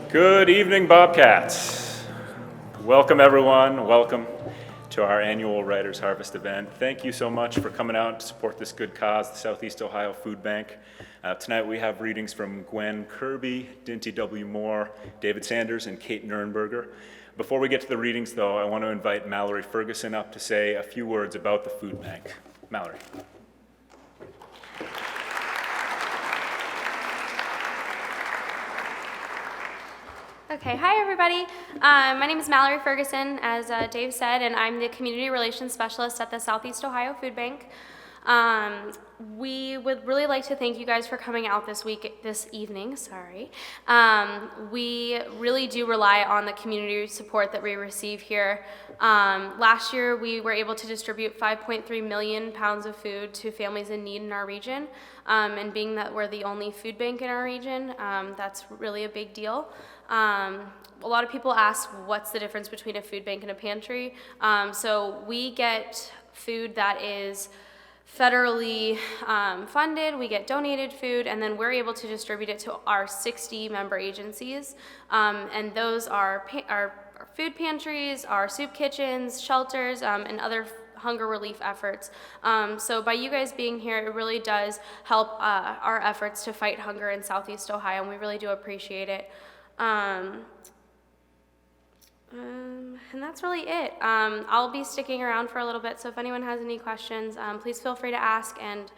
Good evening, Bobcats. Welcome, everyone. Welcome to our annual Writers Harvest event. Thank you so much for coming out to support this good cause, the Southeast Ohio Food Bank. Tonight we have readings from Gwen Kirby, Dinty W. Moore, David Sanders, and Kathryn Nuernberger. Before we get to the readings, though, I want to invite Mallory Ferguson up to say a few words about the food bank. Mallory. Okay, hi everybody. My name is Mallory Ferguson, as Dave said, and I'm the Community Relations Specialist at the Southeast Ohio Food Bank. We would really like to thank you guys for coming out this evening. We really do rely on the community support that we receive here. Last year, we were able to distribute 5.3 million pounds of food to families in need in our region. And being that we're the only food bank in our region, that's really a big deal. A lot of people ask what's the difference between a food bank and a pantry. So we get food that is federally funded, we get donated food, and then we're able to distribute it to our 60 member agencies. And those are our food pantries, our soup kitchens, shelters, and other hunger relief efforts. So by you guys being here, it really does help our efforts to fight hunger in Southeast Ohio, and we really do appreciate it. And that's really it. I'll be sticking around for a little bit, so if anyone has any questions, please feel free to ask, and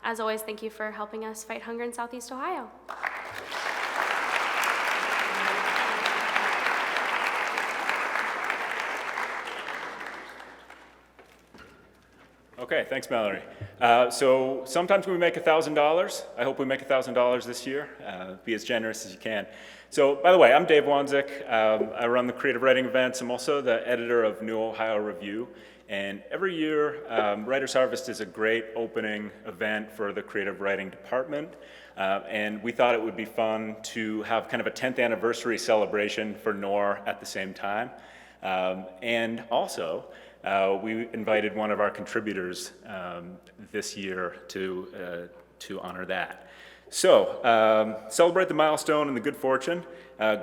as always, thank you for helping us fight hunger in Southeast Ohio. Okay, thanks, Mallory. So sometimes we make $1,000. I hope we make $1,000 this year. Be as generous as you can. So, by the way, I'm Dave Wanzik. I run the creative writing events. I'm also the editor of New Ohio Review. And every year, Writers Harvest is a great opening event for the creative writing department. And we thought it would be fun to have kind of a 10th anniversary celebration for NOR at the same time. And also, we invited one of our contributors this year to honor that. So, celebrate the milestone and the good fortune.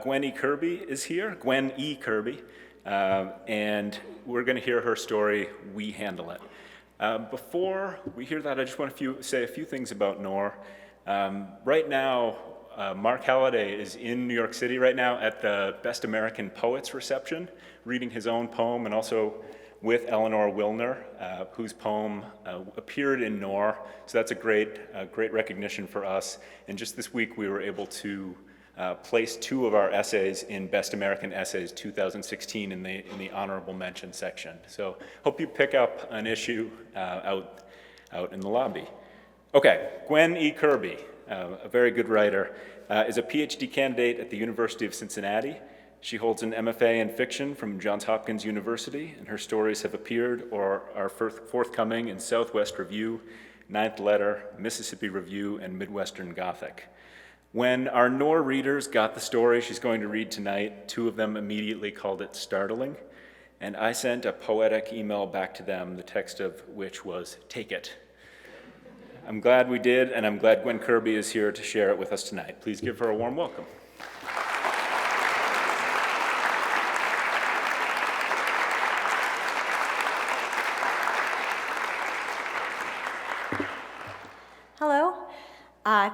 Gwen E. Kirby is here, Gwen E. Kirby, and we're going to hear her story, We Handle It. Before we hear that, I just want to say a few things about NOR. Right now, Mark Halliday is in New York City right now at the Best American Poets reception, reading his own poem, and also with Eleanor Wilner, whose poem appeared in NOR. So that's a great recognition for us. And just this week, we were able to place 2 of our essays in Best American Essays 2016 in the honorable mention section. So hope you pick up an issue out in the lobby. Okay, Gwen E. Kirby, a very good writer, is a PhD candidate at the University of Cincinnati. She holds an MFA in fiction from Johns Hopkins University, and her stories have appeared or are forthcoming in Southwest Review, Ninth Letter, Mississippi Review, and Midwestern Gothic. When our NOR readers got the story she's going to read tonight, 2 of them immediately called it startling, and I sent a poetic email back to them, the text of which was, "Take it." I'm glad we did, and I'm glad Gwen Kirby is here to share it with us tonight. Please give her a warm welcome. Hello.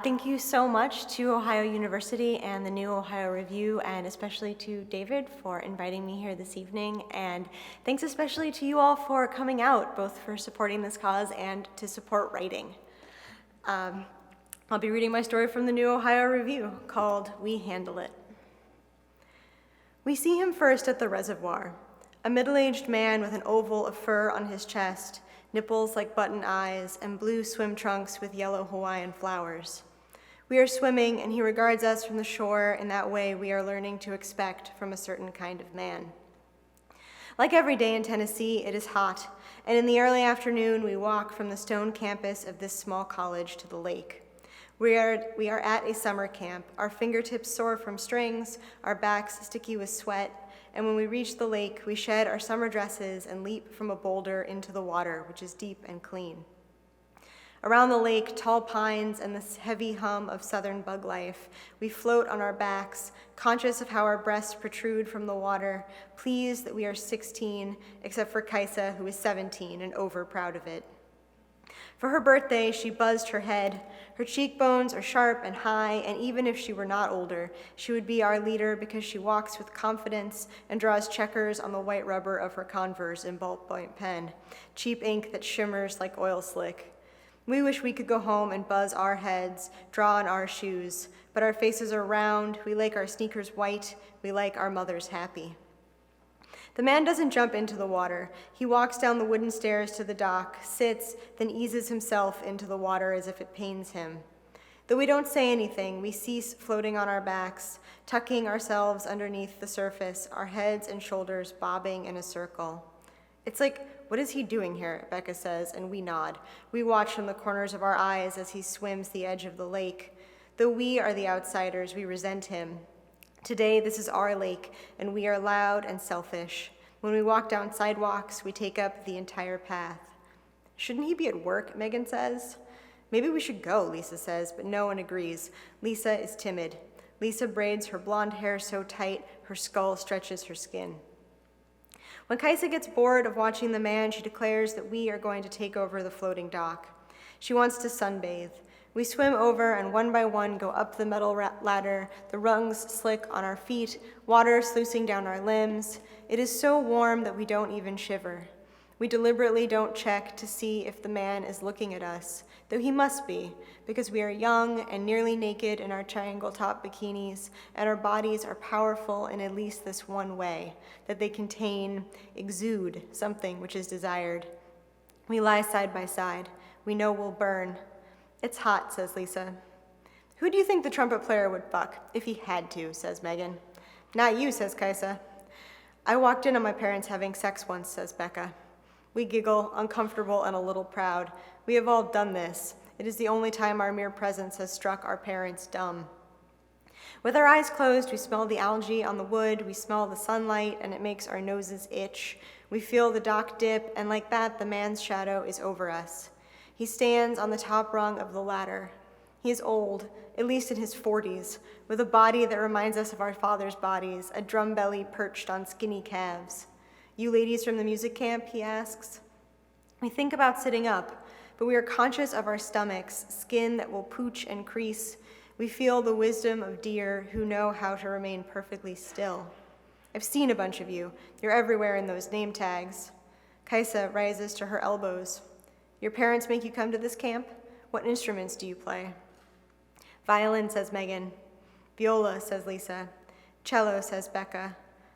Thank you so much to Ohio University and the New Ohio Review, and especially to David for inviting me here this evening. And thanks especially to you all for coming out, both for supporting this cause and to support writing. I'll be reading my story from the New Ohio Review called We Handle It. We see him first at the reservoir, a middle-aged man with an oval of fur on his chest, nipples like button eyes, and blue swim trunks with yellow Hawaiian flowers. We are swimming, and he regards us from the shore in that way we are learning to expect from a certain kind of man. Like every day in Tennessee, it is hot, and in the early afternoon, we walk from the stone campus of this small college to the lake. We are at a summer camp, our fingertips sore from strings, our backs sticky with sweat, and when we reach the lake, we shed our summer dresses and leap from a boulder into the water, which is deep and clean. Around the lake, tall pines and the heavy hum of southern bug life. We float on our backs, conscious of how our breasts protrude from the water, pleased that we are 16, except for Kaisa, who is 17 and over proud of it. For her birthday, she buzzed her head. Her cheekbones are sharp and high, and even if she were not older, she would be our leader because she walks with confidence and draws checkers on the white rubber of her Converse in ballpoint pen, cheap ink that shimmers like oil slick. We wish we could go home and buzz our heads, draw on our shoes, but our faces are round, we like our sneakers white, we like our mothers happy. The man doesn't jump into the water. He walks down the wooden stairs to the dock, sits, then eases himself into the water as if it pains him. Though we don't say anything, we cease floating on our backs, tucking ourselves underneath the surface, our heads and shoulders bobbing in a circle. It's like, what is he doing here, Becca says, and we nod. We watch from the corners of our eyes as he swims the edge of the lake. Though we are the outsiders, we resent him. Today, this is our lake, and we are loud and selfish. When we walk down sidewalks, we take up the entire path. Shouldn't he be at work, Megan says. Maybe we should go, Lisa says, but no one agrees. Lisa is timid. Lisa braids her blonde hair so tight, her skull stretches her skin. When Kaisa gets bored of watching the man, she declares that we are going to take over the floating dock. She wants to sunbathe. We swim over and one by one go up the metal ladder, the rungs slick on our feet, water sluicing down our limbs. It is so warm that we don't even shiver. We deliberately don't check to see if the man is looking at us, though he must be, because we are young and nearly naked in our triangle top bikinis, and our bodies are powerful in at least this one way, that they exude something which is desired. We lie side by side. We know we'll burn. It's hot, says Lisa. Who do you think the trumpet player would fuck, if he had to, says Megan. Not you, says Kaisa. I walked in on my parents having sex once, says Becca. We giggle, uncomfortable and a little proud. We have all done this. It is the only time our mere presence has struck our parents dumb. With our eyes closed, we smell the algae on the wood, we smell the sunlight, and it makes our noses itch. We feel the dock dip, and like that, the man's shadow is over us. He stands on the top rung of the ladder. He is old, at least in his 40s, with a body that reminds us of our fathers' bodies, a drum belly perched on skinny calves. You ladies from the music camp, he asks. We think about sitting up, but we are conscious of our stomachs, skin that will pooch and crease. We feel the wisdom of deer who know how to remain perfectly still. I've seen a bunch of you. You're everywhere in those name tags. Kaisa rises to her elbows. Your parents make you come to this camp? What instruments do you play? Violin, says Megan. Viola, says Lisa. Cello, says Becca.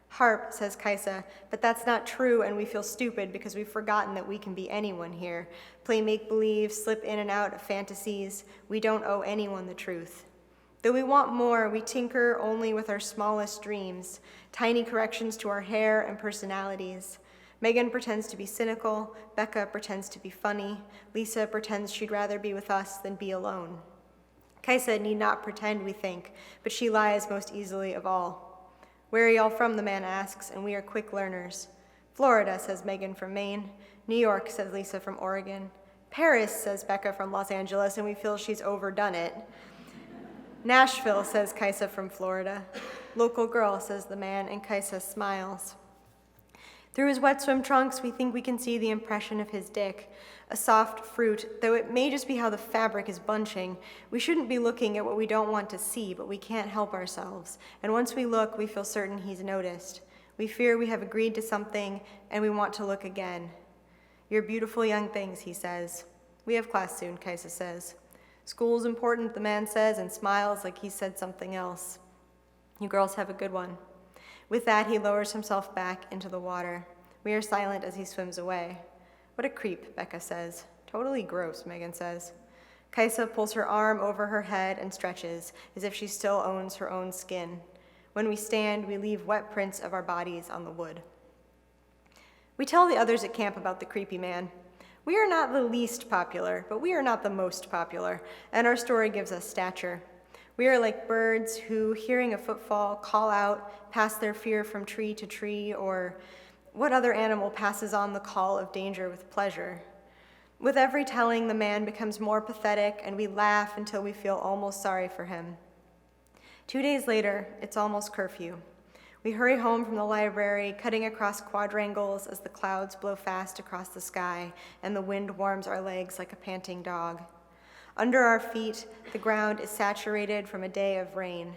Harp, says Kaisa, but that's not true, and we feel stupid because we've forgotten that we can be anyone here. Play make-believe, slip in and out of fantasies. We don't owe anyone the truth. Though we want more, we tinker only with our smallest dreams, tiny corrections to our hair and personalities. Megan pretends to be cynical, Becca pretends to be funny, Lisa pretends she'd rather be with us than be alone. Kaisa need not pretend, we think, but she lies most easily of all. Where are y'all from, the man asks, and we are quick learners. Florida, says Megan from Maine. New York, says Lisa from Oregon. Paris, says Becca from Los Angeles, and we feel she's overdone it. Nashville, says Kaisa from Florida. Local girl, says the man, and Kaisa smiles. Through his wet swim trunks, we think we can see the impression of his dick, a soft fruit, though it may just be how the fabric is bunching. We shouldn't be looking at what we don't want to see, but we can't help ourselves. And once we look, we feel certain he's noticed. We fear we have agreed to something, and we want to look again. You're beautiful young things, he says. We have class soon, Kaisa says. School's important, the man says, and smiles like he said something else. You girls have a good one. With that, he lowers himself back into the water. We are silent as he swims away. What a creep, Becca says. Totally gross, Megan says. Kaisa pulls her arm over her head and stretches, as if she still owns her own skin. When we stand, we leave wet prints of our bodies on the wood. We tell the others at camp about the creepy man. We are not the least popular, but we are not the most popular, and our story gives us stature. We are like birds who, hearing a footfall, call out, pass their fear from tree to tree, or what other animal passes on the call of danger with pleasure? With every telling, the man becomes more pathetic, and we laugh until we feel almost sorry for him. 2 days later, it's almost curfew. We hurry home from the library, cutting across quadrangles as the clouds blow fast across the sky and the wind warms our legs like a panting dog. Under our feet, the ground is saturated from a day of rain.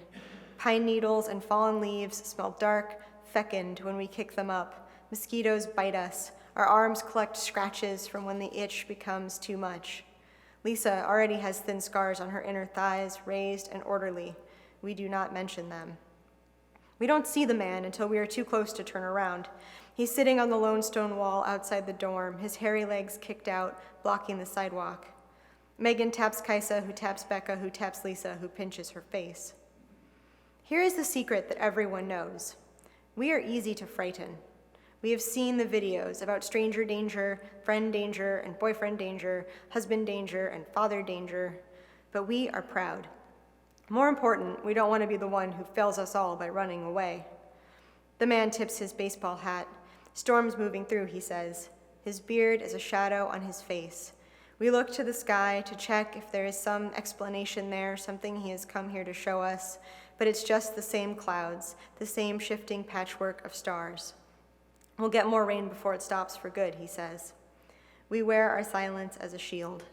Pine needles and fallen leaves smell dark, fecund when we kick them up. Mosquitoes bite us. Our arms collect scratches from when the itch becomes too much. Lisa already has thin scars on her inner thighs, raised and orderly. We do not mention them. We don't see the man until we are too close to turn around. He's sitting on the lone stone wall outside the dorm, his hairy legs kicked out, blocking the sidewalk. Megan taps Kaisa, who taps Becca, who taps Lisa, who pinches her face. Here is the secret that everyone knows. We are easy to frighten. We have seen the videos about stranger danger, friend danger, and boyfriend danger, husband danger, and father danger, but we are proud. More important, we don't want to be the one who fails us all by running away. The man tips his baseball hat. Storm's moving through, he says. His beard is a shadow on his face. We look to the sky to check if there is some explanation there, something he has come here to show us, but it's just the same clouds, the same shifting patchwork of stars. We'll get more rain before it stops for good, he says. We wear our silence as a shield.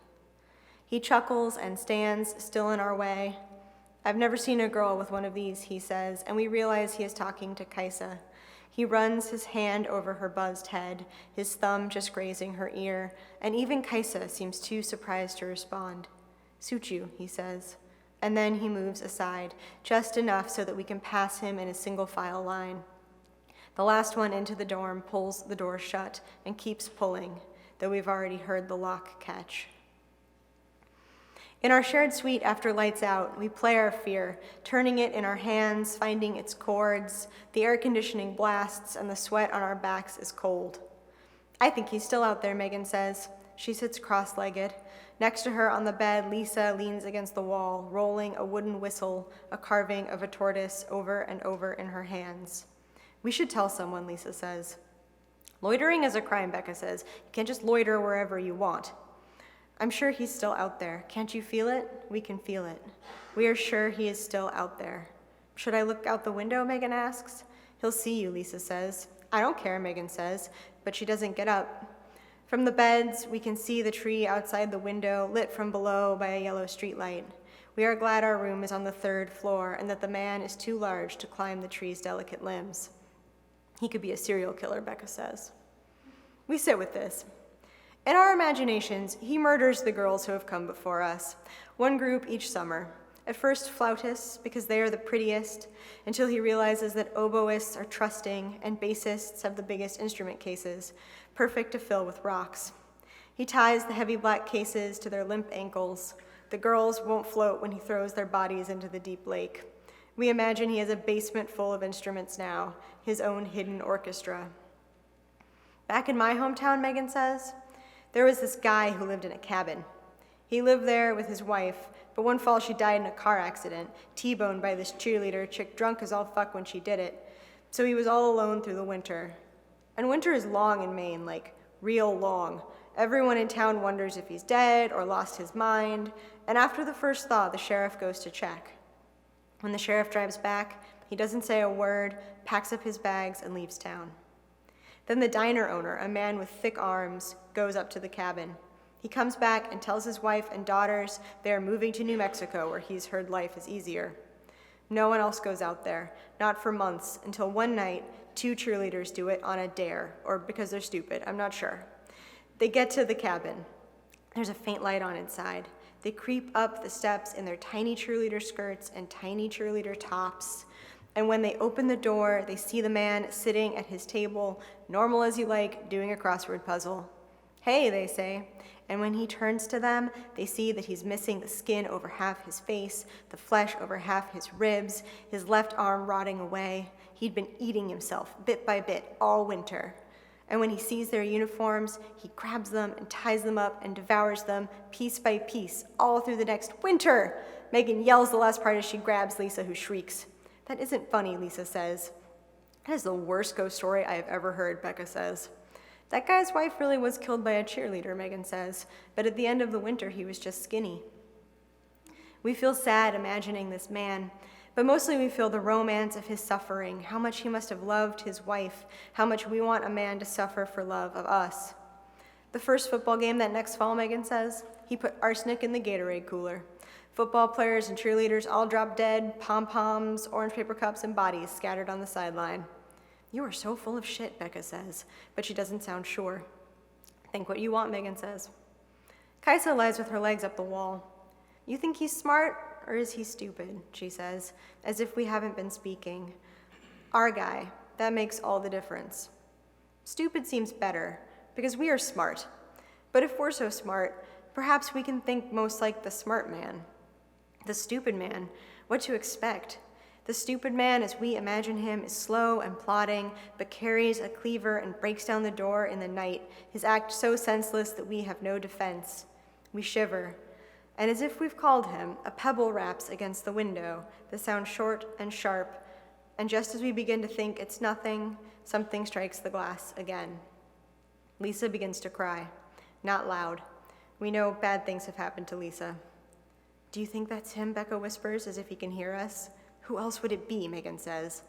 He chuckles and stands still in our way. I've never seen a girl with one of these, he says, and we realize he is talking to Kaisa. He runs his hand over her buzzed head, his thumb just grazing her ear, and even Kaisa seems too surprised to respond. Suit you, he says, and then he moves aside, just enough so that we can pass him in a single file line. The last one into the dorm pulls the door shut and keeps pulling, though we've already heard the lock catch. In our shared suite after lights out, we play our fear, turning it in our hands, finding its chords. The air conditioning blasts and the sweat on our backs is cold. I think he's still out there, Megan says. She sits cross-legged. Next to her on the bed, Lisa leans against the wall, rolling a wooden whistle, a carving of a tortoise, over and over in her hands. We should tell someone, Lisa says. Loitering is a crime, Becca says. You can't just loiter wherever you want. I'm sure he's still out there. Can't you feel it? We can feel it. We are sure he is still out there. Should I look out the window, Megan asks. He'll see you, Lisa says. I don't care, Megan says, but she doesn't get up. From the beds, we can see the tree outside the window, lit from below by a yellow streetlight. We are glad our room is on the 3rd floor and that the man is too large to climb the tree's delicate limbs. He could be a serial killer, Becca says. We sit with this. In our imaginations, he murders the girls who have come before us, one group each summer. At first flautists, because they are the prettiest, until he realizes that oboists are trusting and bassists have the biggest instrument cases, perfect to fill with rocks. He ties the heavy black cases to their limp ankles. The girls won't float when he throws their bodies into the deep lake. We imagine he has a basement full of instruments now, his own hidden orchestra. Back in my hometown, Megan says, there was this guy who lived in a cabin. He lived there with his wife, but one fall she died in a car accident, T-boned by this cheerleader chick drunk as all fuck when she did it. So he was all alone through the winter. And winter is long in Maine, like real long. Everyone in town wonders if he's dead or lost his mind, and after the first thaw, the sheriff goes to check. When the sheriff drives back, he doesn't say a word, packs up his bags, and leaves town. Then the diner owner, a man with thick arms, goes up to the cabin. He comes back and tells his wife and daughters they are moving to New Mexico, where he's heard life is easier. No one else goes out there, not for months, until one night, 2 cheerleaders do it on a dare, or because they're stupid, I'm not sure. They get to the cabin. There's a faint light on inside. They creep up the steps in their tiny cheerleader skirts and tiny cheerleader tops. And when they open the door, they see the man sitting at his table, normal as you like, doing a crossword puzzle. Hey, they say. And when he turns to them, they see that he's missing the skin over half his face, the flesh over half his ribs, his left arm rotting away. He'd been eating himself, bit by bit, all winter. And when he sees their uniforms, he grabs them and ties them up and devours them, piece by piece, all through the next winter. Megan yells the last part as she grabs Lisa, who shrieks. That isn't funny, Lisa says. That is the worst ghost story I have ever heard, Becca says. That guy's wife really was killed by a cheerleader, Megan says, but at the end of the winter he was just skinny. We feel sad imagining this man, but mostly we feel the romance of his suffering, how much he must have loved his wife, how much we want a man to suffer for love of us. The first football game that next fall, Megan says, he put arsenic in the Gatorade cooler. Football players and cheerleaders all dropped dead, pom-poms, orange paper cups, and bodies scattered on the sideline. You are so full of shit, Becca says, but she doesn't sound sure. Think what you want, Megan says. Kaisa lies with her legs up the wall. You think he's smart, or is he stupid, she says, as if we haven't been speaking. Our guy, that makes all the difference. Stupid seems better, because we are smart. But if we're so smart, perhaps we can think most like the smart man. The stupid man, what to expect? The stupid man, as we imagine him, is slow and plodding, but carries a cleaver and breaks down the door in the night, his act so senseless that we have no defense. We shiver, and as if we've called him, a pebble raps against the window, the sound short and sharp, and just as we begin to think it's nothing, something strikes the glass again. Lisa begins to cry, not loud. We know bad things have happened to Lisa. Do you think that's him, Becca whispers, as if he can hear us. Who else would it be, Megan says.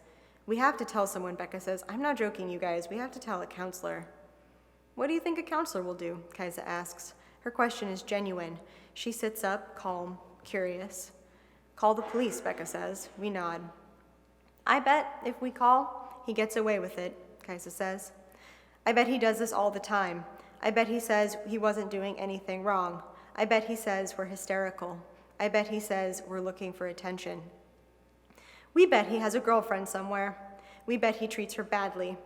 We have to tell someone, Becca says. I'm not joking, you guys. We have to tell a counselor. What do you think a counselor will do? Kaisa asks. Her question is genuine. She sits up, calm, curious. Call the police, Becca says. We nod. I bet if we call, he gets away with it, Kaisa says. I bet he does this all the time. I bet he says he wasn't doing anything wrong. I bet he says we're hysterical. I bet he says we're looking for attention. We bet he has a girlfriend somewhere. We bet he treats her badly.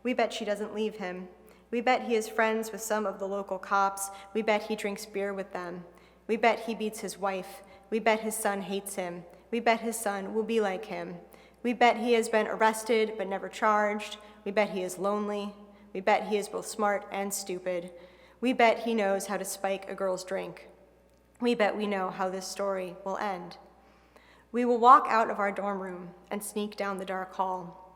We bet she doesn't leave him. We bet he is friends with some of the local cops. We bet he drinks beer with them. We bet he beats his wife. We bet his son hates him. We bet his son will be like him. We bet he has been arrested but never charged. We bet he is lonely. We bet he is both smart and stupid. We bet he knows how to spike a girl's drink. We bet we know how this story will end. We will walk out of our dorm room and sneak down the dark hall.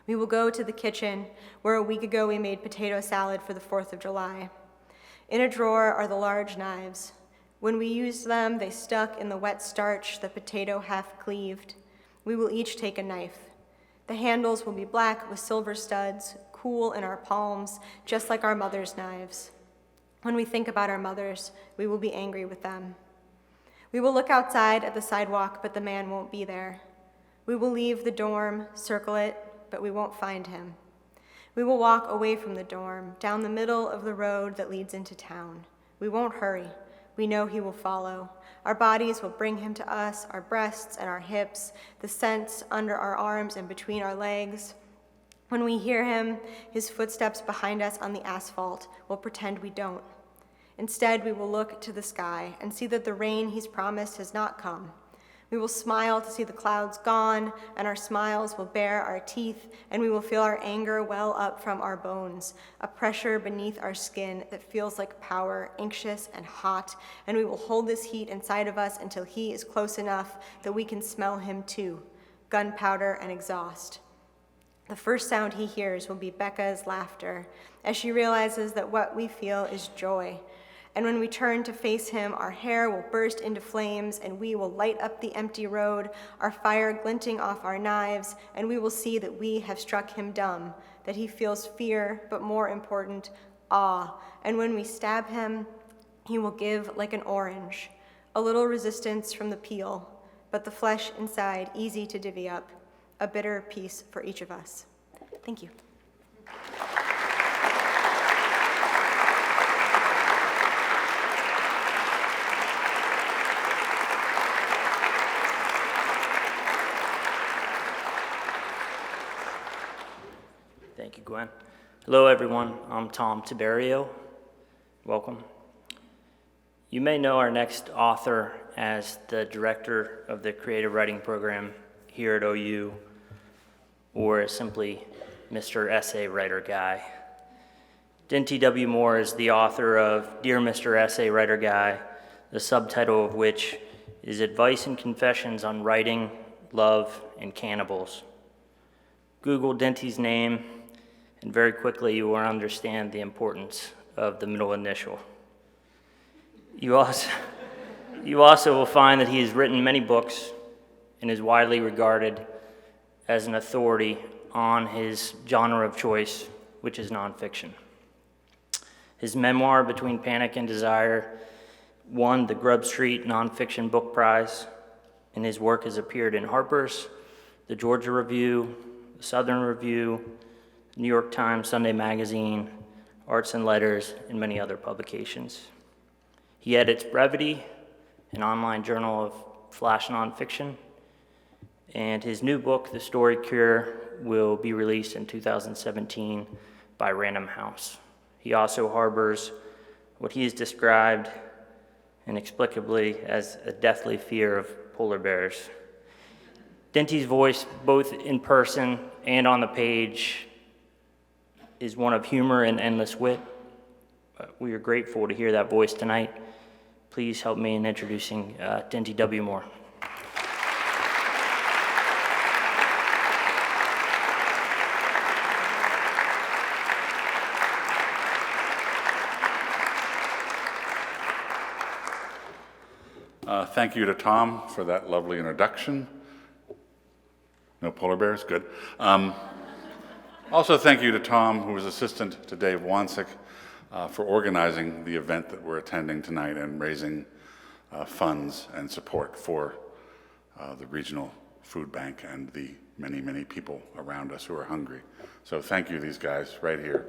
We will go to the kitchen where a week ago we made potato salad for the 4th of July. In a drawer are the large knives. When we used them, they stuck in the wet starch, the potato half cleaved. We will each take a knife. The handles will be black with silver studs, cool in our palms, just like our mother's knives. When we think about our mothers, we will be angry with them. We will look outside at the sidewalk, but the man won't be there. We will leave the dorm, circle it, but we won't find him. We will walk away from the dorm, down the middle of the road that leads into town. We won't hurry. We know he will follow. Our bodies will bring him to us, our breasts and our hips, the scents under our arms and between our legs. When we hear him, his footsteps behind us on the asphalt, we'll pretend we don't. Instead, we will look to the sky and see that the rain he's promised has not come. We will smile to see the clouds gone, and our smiles will bare our teeth, and we will feel our anger well up from our bones, a pressure beneath our skin that feels like power, anxious and hot, and we will hold this heat inside of us until he is close enough that we can smell him too, gunpowder and exhaust. The first sound he hears will be Becca's laughter, as she realizes that what we feel is joy. And when we turn to face him, our hair will burst into flames, and we will light up the empty road, our fire glinting off our knives, and we will see that we have struck him dumb, that he feels fear, but more important, awe. And when we stab him, he will give like an orange, a little resistance from the peel, but the flesh inside easy to divvy up, a bitter piece for each of us. Thank you. Thank you, Gwen. Hello, everyone. I'm Tom Tiberio. Welcome. You may know our next author as the director of the creative writing program here at OU, or as simply Mr. Essay Writer Guy. Dinty W. Moore is the author of Dear Mr. Essay Writer Guy, the subtitle of which is Advice and Confessions on Writing, Love, and Cannibals. Google Dinty's name, and very quickly you will understand the importance of the middle initial. You also will find that he has written many books and is widely regarded as an authority on his genre of choice, which is nonfiction. His memoir, Between Panic and Desire, won the Grub Street Nonfiction Book Prize, and his work has appeared in Harper's, the Georgia Review, the Southern Review, New York Times, Sunday Magazine, Arts and Letters, and many other publications. He edits Brevity, an online journal of flash nonfiction, and his new book, The Story Cure, will be released in 2017 by Random House. He also harbors what he has described inexplicably as a deathly fear of polar bears. Dinty's voice, both in person and on the page, is one of humor and endless wit. We are grateful to hear that voice tonight. Please help me in introducing Dinty W. Moore. Thank you to Tom for that lovely introduction. No polar bears, good. Also thank you to Tom, who was assistant to Dave Wansick, for organizing the event that we're attending tonight and raising funds and support for the regional food bank and the many, many people around us who are hungry. So thank you, these guys, right here.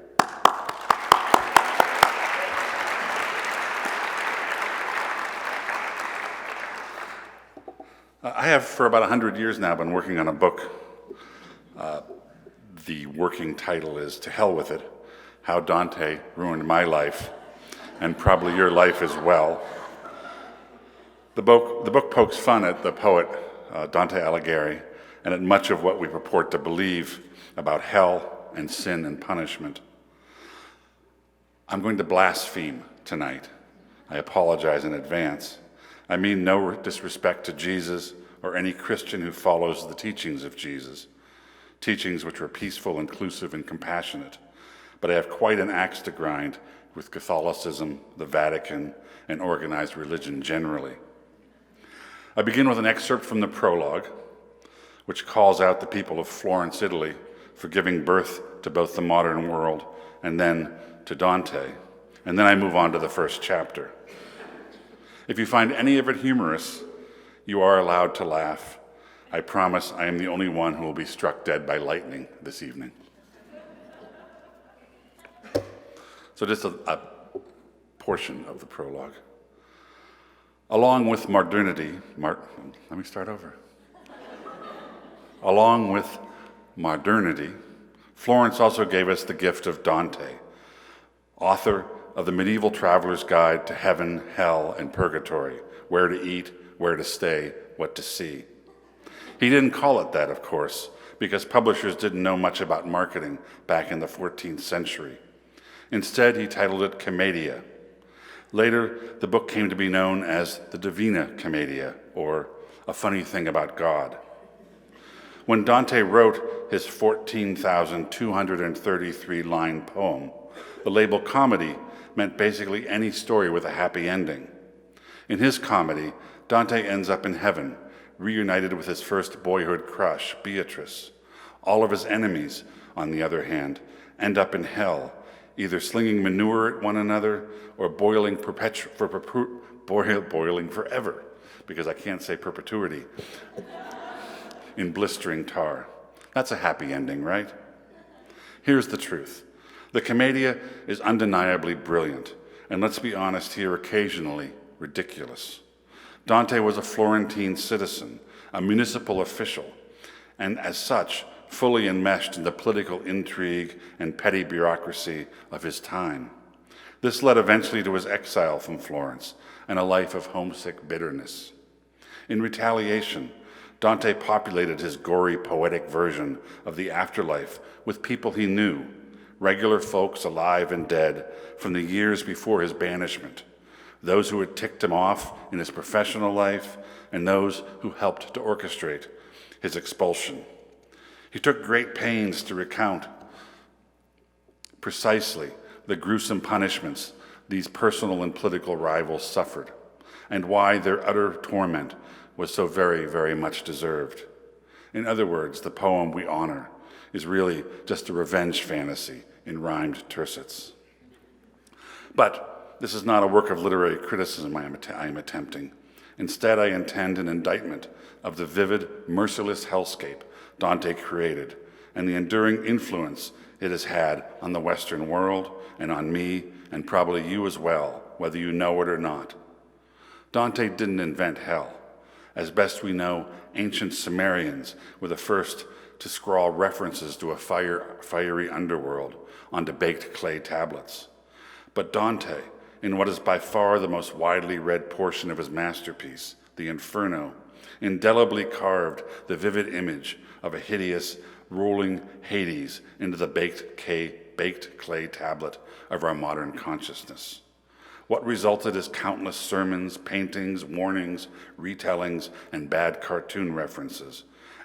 I have, for about 100 years now, been working on a book. The working title is To Hell With It, How Dante Ruined My Life, and probably your life as well. The book pokes fun at the poet Dante Alighieri and at much of what we purport to believe about hell and sin and punishment. I'm going to blaspheme tonight. I apologize in advance. I mean no disrespect to Jesus or any Christian who follows the teachings of Jesus, teachings which are peaceful, inclusive, and compassionate. But I have quite an axe to grind with Catholicism, the Vatican, and organized religion generally. I begin with an excerpt from the prologue, which calls out the people of Florence, Italy, for giving birth to both the modern world and then to Dante. And then I move on to the first chapter. If you find any of it humorous, you are allowed to laugh. I promise I am the only one who will be struck dead by lightning this evening. So just a portion of the prologue. Along with modernity, let me start over. Along with modernity, Florence also gave us the gift of Dante, author of the Medieval Traveler's Guide to Heaven, Hell, and Purgatory, where to eat, where to stay, what to see. He didn't call it that, of course, because publishers didn't know much about marketing back in the 14th century. Instead, he titled it Commedia. Later, the book came to be known as the Divina Commedia, or A Funny Thing About God. When Dante wrote his 14,233-line poem, the label comedy meant basically any story with a happy ending. In his comedy, Dante ends up in heaven, reunited with his first boyhood crush, Beatrice. All of his enemies, on the other hand, end up in hell, either slinging manure at one another or boiling forever, because I can't say perpetuity, in blistering tar. That's a happy ending, right? Here's the truth. The Commedia is undeniably brilliant, and let's be honest here, occasionally ridiculous. Dante was a Florentine citizen, a municipal official, and as such, fully enmeshed in the political intrigue and petty bureaucracy of his time. This led eventually to his exile from Florence and a life of homesick bitterness. In retaliation, Dante populated his gory, poetic version of the afterlife with people he knew, regular folks alive and dead from the years before his banishment, those who had ticked him off in his professional life, and those who helped to orchestrate his expulsion. He took great pains to recount precisely the gruesome punishments these personal and political rivals suffered, and why their utter torment was so very, very much deserved. In other words, the poem we honor is really just a revenge fantasy in rhymed tercets. But this is not a work of literary criticism I am attempting. Instead, I intend an indictment of the vivid, merciless hellscape Dante created and the enduring influence it has had on the Western world and on me and probably you as well, whether you know it or not. Dante didn't invent hell. As best we know, ancient Sumerians were the first to scrawl references to a fiery underworld onto baked clay tablets. But Dante, in what is by far the most widely read portion of his masterpiece, the Inferno, indelibly carved the vivid image of a hideous, rolling Hades into the baked clay tablet of our modern consciousness. What resulted is countless sermons, paintings, warnings, retellings, and bad cartoon references,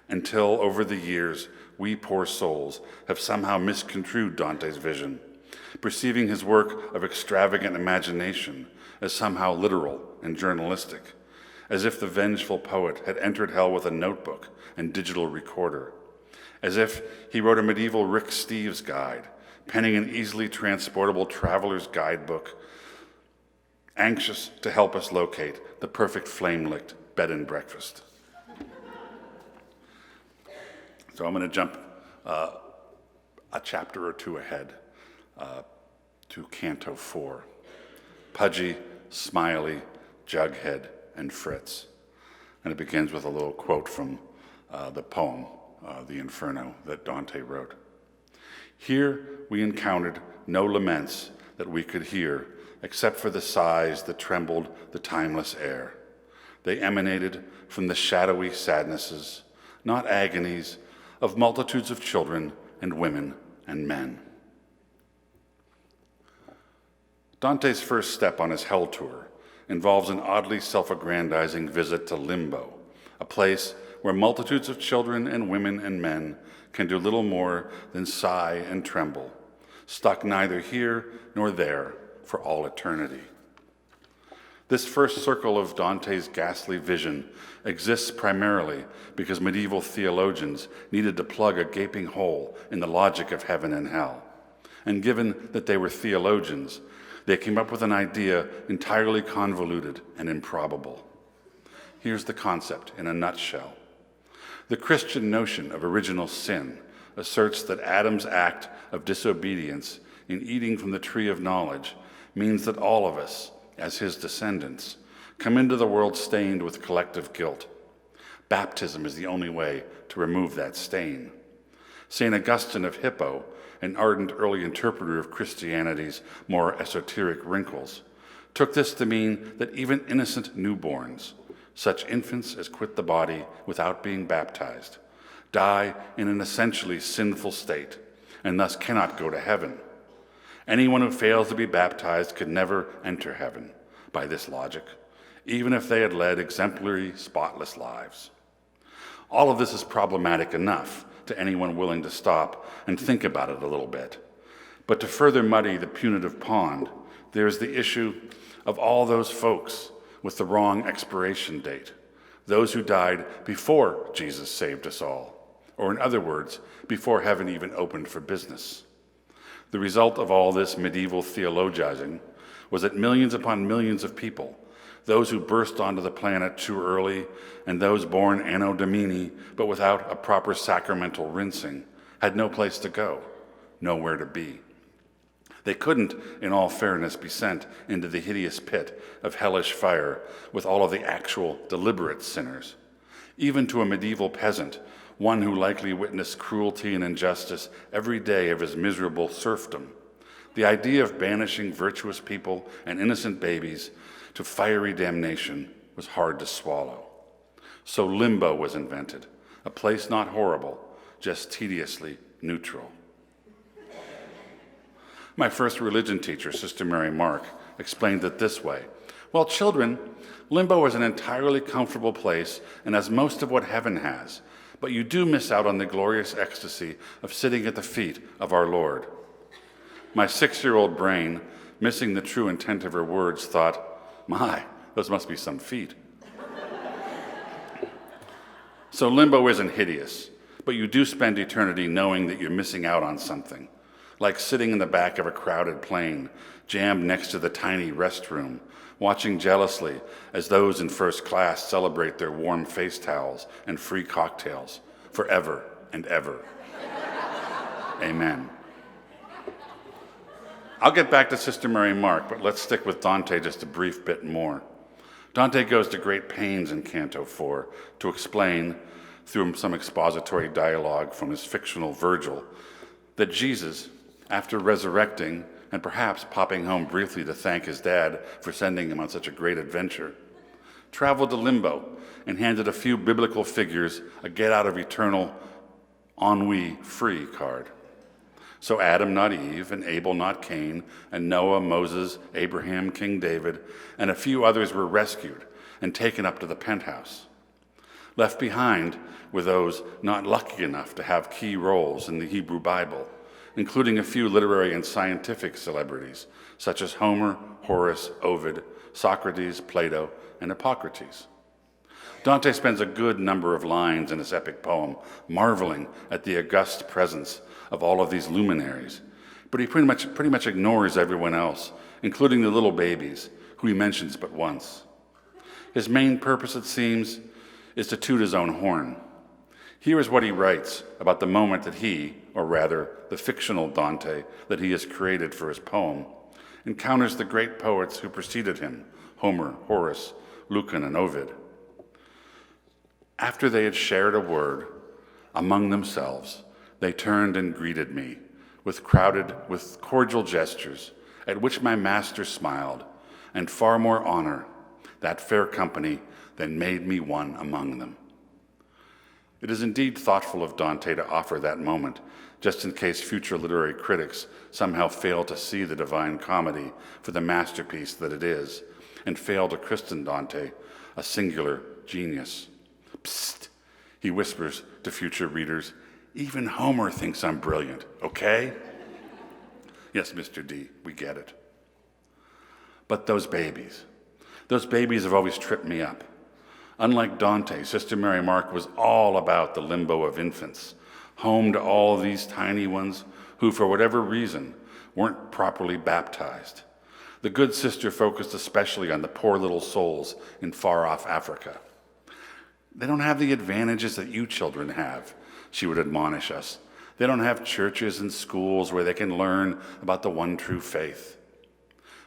until over the years, we poor souls have somehow misconstrued Dante's vision, perceiving his work of extravagant imagination as somehow literal and journalistic, as if the vengeful poet had entered hell with a notebook and digital recorder, as if he wrote a medieval Rick Steves guide, penning an easily transportable traveler's guidebook, anxious to help us locate the perfect flame-licked bed and breakfast. So I'm going to jump a chapter or two ahead to Canto 4. Pudgy, Smiley, Jughead, and Fritz. And it begins with a little quote from the poem, The Inferno, that Dante wrote. Here we encountered no laments that we could hear, except for the sighs that trembled the timeless air. They emanated from the shadowy sadnesses, not agonies, of multitudes of children and women and men. Dante's first step on his hell tour involves an oddly self-aggrandizing visit to Limbo, a place where multitudes of children and women and men can do little more than sigh and tremble, stuck neither here nor there for all eternity. This first circle of Dante's ghastly vision exists primarily because medieval theologians needed to plug a gaping hole in the logic of heaven and hell. And given that they were theologians, they came up with an idea entirely convoluted and improbable. Here's the concept in a nutshell. The Christian notion of original sin asserts that Adam's act of disobedience in eating from the tree of knowledge means that all of us, as his descendants, come into the world stained with collective guilt. Baptism is the only way to remove that stain. St. Augustine of Hippo, an ardent early interpreter of Christianity's more esoteric wrinkles, took this to mean that even innocent newborns, such infants as quit the body without being baptized, die in an essentially sinful state and thus cannot go to heaven. Anyone who fails to be baptized could never enter heaven, by this logic, even if they had led exemplary, spotless lives. All of this is problematic enough to anyone willing to stop and think about it a little bit. But to further muddy the punitive pond, there is the issue of all those folks with the wrong expiration date, those who died before Jesus saved us all, or in other words, before heaven even opened for business. The result of all this medieval theologizing was that millions upon millions of people, those who burst onto the planet too early and those born Anno Domini but without a proper sacramental rinsing, had no place to go, nowhere to be. They couldn't, in all fairness, be sent into the hideous pit of hellish fire with all of the actual deliberate sinners. Even to a medieval peasant, one who likely witnessed cruelty and injustice every day of his miserable serfdom, the idea of banishing virtuous people and innocent babies to fiery damnation was hard to swallow. So Limbo was invented, a place not horrible, just tediously neutral. My first religion teacher, Sister Mary Mark, explained it this way. Well, children, Limbo is an entirely comfortable place and has most of what heaven has, but you do miss out on the glorious ecstasy of sitting at the feet of our Lord. My 6-year-old brain, missing the true intent of her words, thought, my, those must be some feet. So limbo isn't hideous, but you do spend eternity knowing that you're missing out on something, like sitting in the back of a crowded plane, jammed next to the tiny restroom, watching jealously as those in first class celebrate their warm face towels and free cocktails forever and ever. Amen. I'll get back to Sister Mary Mark, but let's stick with Dante just a brief bit more. Dante goes to great pains in Canto 4 to explain, through some expository dialogue from his fictional Virgil, that Jesus, after resurrecting and perhaps popping home briefly to thank his dad for sending him on such a great adventure, traveled to limbo and handed a few biblical figures a get-out-of-eternal ennui-free card. So Adam, not Eve, and Abel, not Cain, and Noah, Moses, Abraham, King David, and a few others were rescued and taken up to the penthouse. Left behind were those not lucky enough to have key roles in the Hebrew Bible, including a few literary and scientific celebrities, such as Homer, Horace, Ovid, Socrates, Plato, and Hippocrates. Dante spends a good number of lines in his epic poem marveling at the august presence of all of these luminaries, but he pretty much ignores everyone else, including the little babies, who he mentions but once. His main purpose, it seems, is to toot his own horn. Here is what he writes about the moment that he, or rather the fictional Dante that he has created for his poem, encounters the great poets who preceded him, Homer, Horace, Lucan, and Ovid. After they had shared a word among themselves, they turned and greeted me with cordial gestures, at which my master smiled, and far more honor, that fair company, than made me one among them. It is indeed thoughtful of Dante to offer that moment, just in case future literary critics somehow fail to see the Divine Comedy for the masterpiece that it is, and fail to christen Dante a singular genius. Psst, he whispers to future readers, even Homer thinks I'm brilliant, okay? Yes, Mr. D, we get it. But those babies have always tripped me up. Unlike Dante, Sister Mary Mark was all about the limbo of infants, home to all these tiny ones who, for whatever reason, weren't properly baptized. The good sister focused especially on the poor little souls in far-off Africa. They don't have the advantages that you children have, she would admonish us. They don't have churches and schools where they can learn about the one true faith.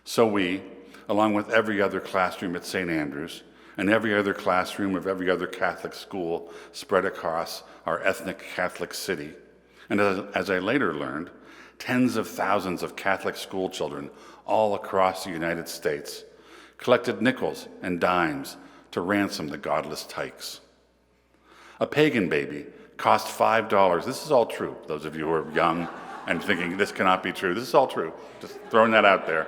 So we, along with every other classroom at St. Andrews and every other classroom of every other Catholic school spread across our ethnic Catholic city, and as I later learned, tens of thousands of Catholic school children all across the United States, collected nickels and dimes to ransom the godless tykes. A pagan baby cost $5. This is all true. Those of you who are young and thinking this cannot be true, this is all true. Just throwing that out there.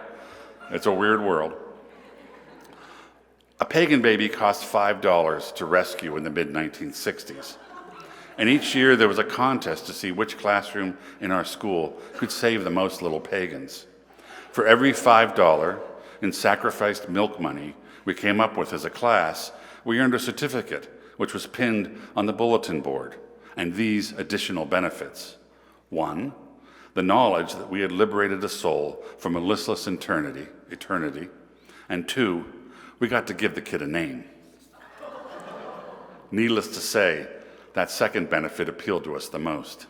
It's a weird world. A pagan baby cost $5 to rescue in the mid-1960s. And each year there was a contest to see which classroom in our school could save the most little pagans. For every $5 in sacrificed milk money we came up with as a class, we earned a certificate which was pinned on the bulletin board, and these additional benefits. 1, the knowledge that we had liberated a soul from a listless eternity, and 2, we got to give the kid a name. Needless to say, that second benefit appealed to us the most.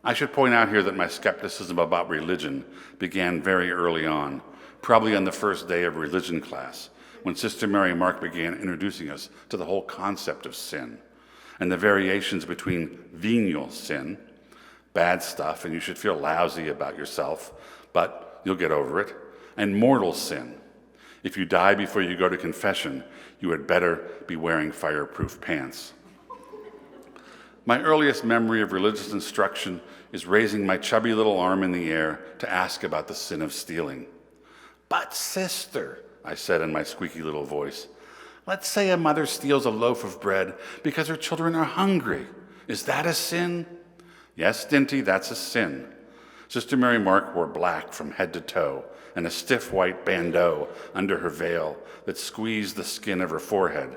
I should point out here that my skepticism about religion began very early on, probably on the first day of religion class, when Sister Mary Mark began introducing us to the whole concept of sin and the variations between venial sin, bad stuff, and you should feel lousy about yourself, but you'll get over it, and mortal sin. If you die before you go to confession, you had better be wearing fireproof pants. My earliest memory of religious instruction is raising my chubby little arm in the air to ask about the sin of stealing. But sister, I said in my squeaky little voice, let's say a mother steals a loaf of bread because her children are hungry. Is that a sin? Yes, Dinty, that's a sin. Sister Mary Mark wore black from head to toe and a stiff white bandeau under her veil that squeezed the skin of her forehead,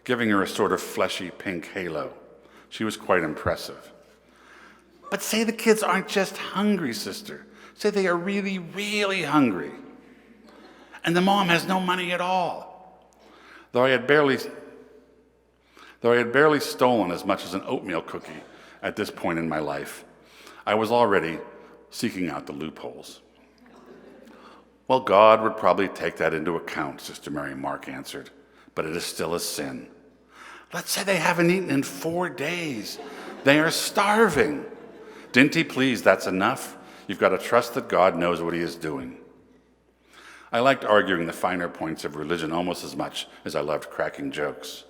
giving her a sort of fleshy pink halo. She was quite impressive. But say the kids aren't just hungry, sister. Say they are really, really hungry. And the mom has no money at all. Though I had barely stolen as much as an oatmeal cookie at this point in my life, I was already seeking out the loopholes. Well, God would probably take that into account, Sister Mary Mark answered, but it is still a sin. Let's say they haven't eaten in 4 days. They are starving. Dinty, please, that's enough. You've got to trust that God knows what he is doing. I liked arguing the finer points of religion almost as much as I loved cracking jokes.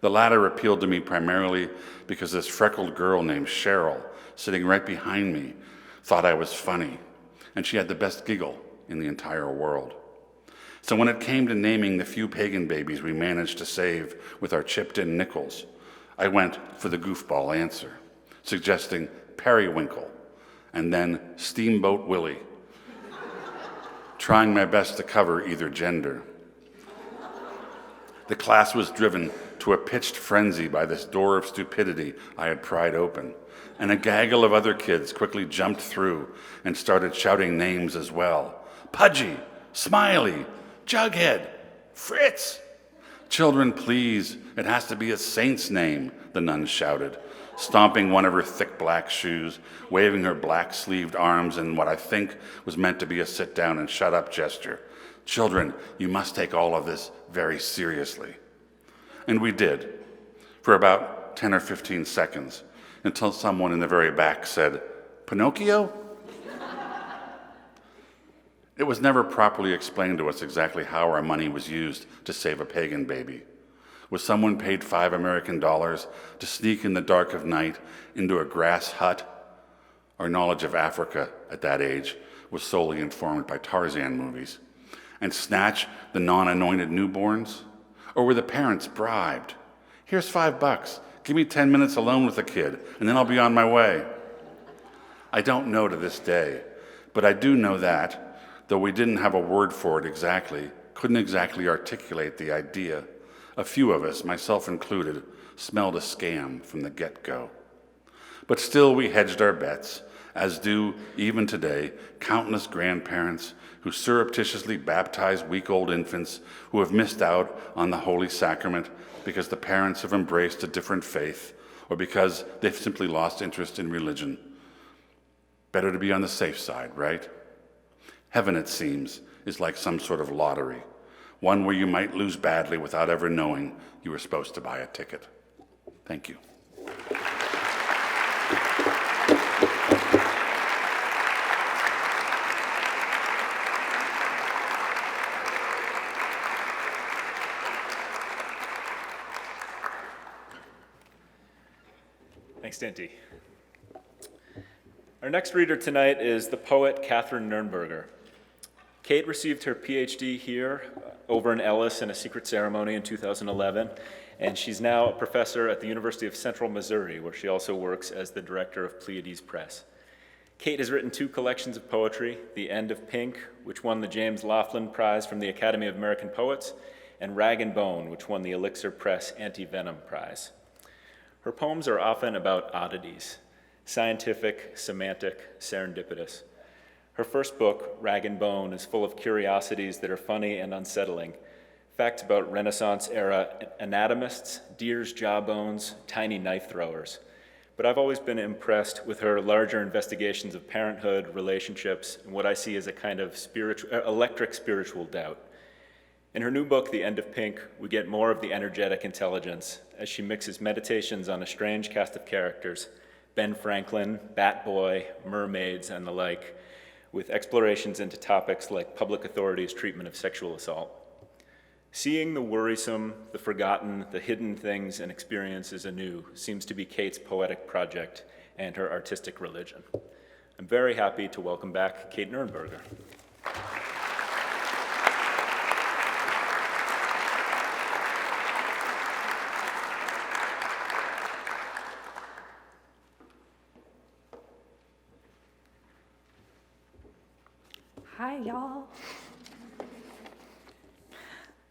The latter appealed to me primarily because this freckled girl named Cheryl, sitting right behind me, thought I was funny, and she had the best giggle in the entire world. So when it came to naming the few pagan babies we managed to save with our chipped-in nickels, I went for the goofball answer, suggesting Periwinkle and then Steamboat Willie, trying my best to cover either gender. The class was driven to a pitched frenzy by this door of stupidity I had pried open, and a gaggle of other kids quickly jumped through and started shouting names as well. Pudgy, Smiley, Jughead, Fritz. Children, please, it has to be a saint's name, the nun shouted, stomping one of her thick black shoes, waving her black-sleeved arms in what I think was meant to be a sit-down and shut-up gesture. Children, you must take all of this very seriously. And we did, for about 10 or 15 seconds, until someone in the very back said, Pinocchio? It was never properly explained to us exactly how our money was used to save a pagan baby. Was someone paid $5 American to sneak in the dark of night into a grass hut? Our knowledge of Africa at that age was solely informed by Tarzan movies, and snatch the non-anointed newborns? Or were the parents bribed? Here's $5. Give me 10 minutes alone with the kid, and then I'll be on my way. I don't know to this day, but I do know that, though we didn't have a word for it exactly, couldn't exactly articulate the idea, a few of us, myself included, smelled a scam from the get-go. But still we hedged our bets, as do, even today, countless grandparents who surreptitiously baptize week-old infants who have missed out on the Holy Sacrament because the parents have embraced a different faith or because they've simply lost interest in religion. Better to be on the safe side, right? Heaven, it seems, is like some sort of lottery, one where you might lose badly without ever knowing you were supposed to buy a ticket. Thank you. Thanks, Dinty. Our next reader tonight is the poet Kathryn Nuernberger. Kate received her PhD here over in Ellis in a secret ceremony in 2011, and she's now a professor at the University of Central Missouri, where she also works as the director of Pleiades Press. Kate has written 2 collections of poetry, The End of Pink, which won the James Laughlin Prize from the Academy of American Poets, and Rag and Bone, which won the Elixir Press Anti-Venom Prize. Her poems are often about oddities, scientific, semantic, serendipitous. Her first book, Rag and Bone, is full of curiosities that are funny and unsettling. Facts about Renaissance-era anatomists, deer's jawbones, tiny knife throwers. But I've always been impressed with her larger investigations of parenthood, relationships, and what I see as a kind of electric spiritual doubt. In her new book, The End of Pink, we get more of the energetic intelligence as she mixes meditations on a strange cast of characters, Ben Franklin, Bat Boy, mermaids, and the like, with explorations into topics like public authorities' treatment of sexual assault. Seeing the worrisome, the forgotten, the hidden things and experiences anew seems to be Kate's poetic project and her artistic religion. I'm very happy to welcome back Kate Nuernberger. Hi, y'all.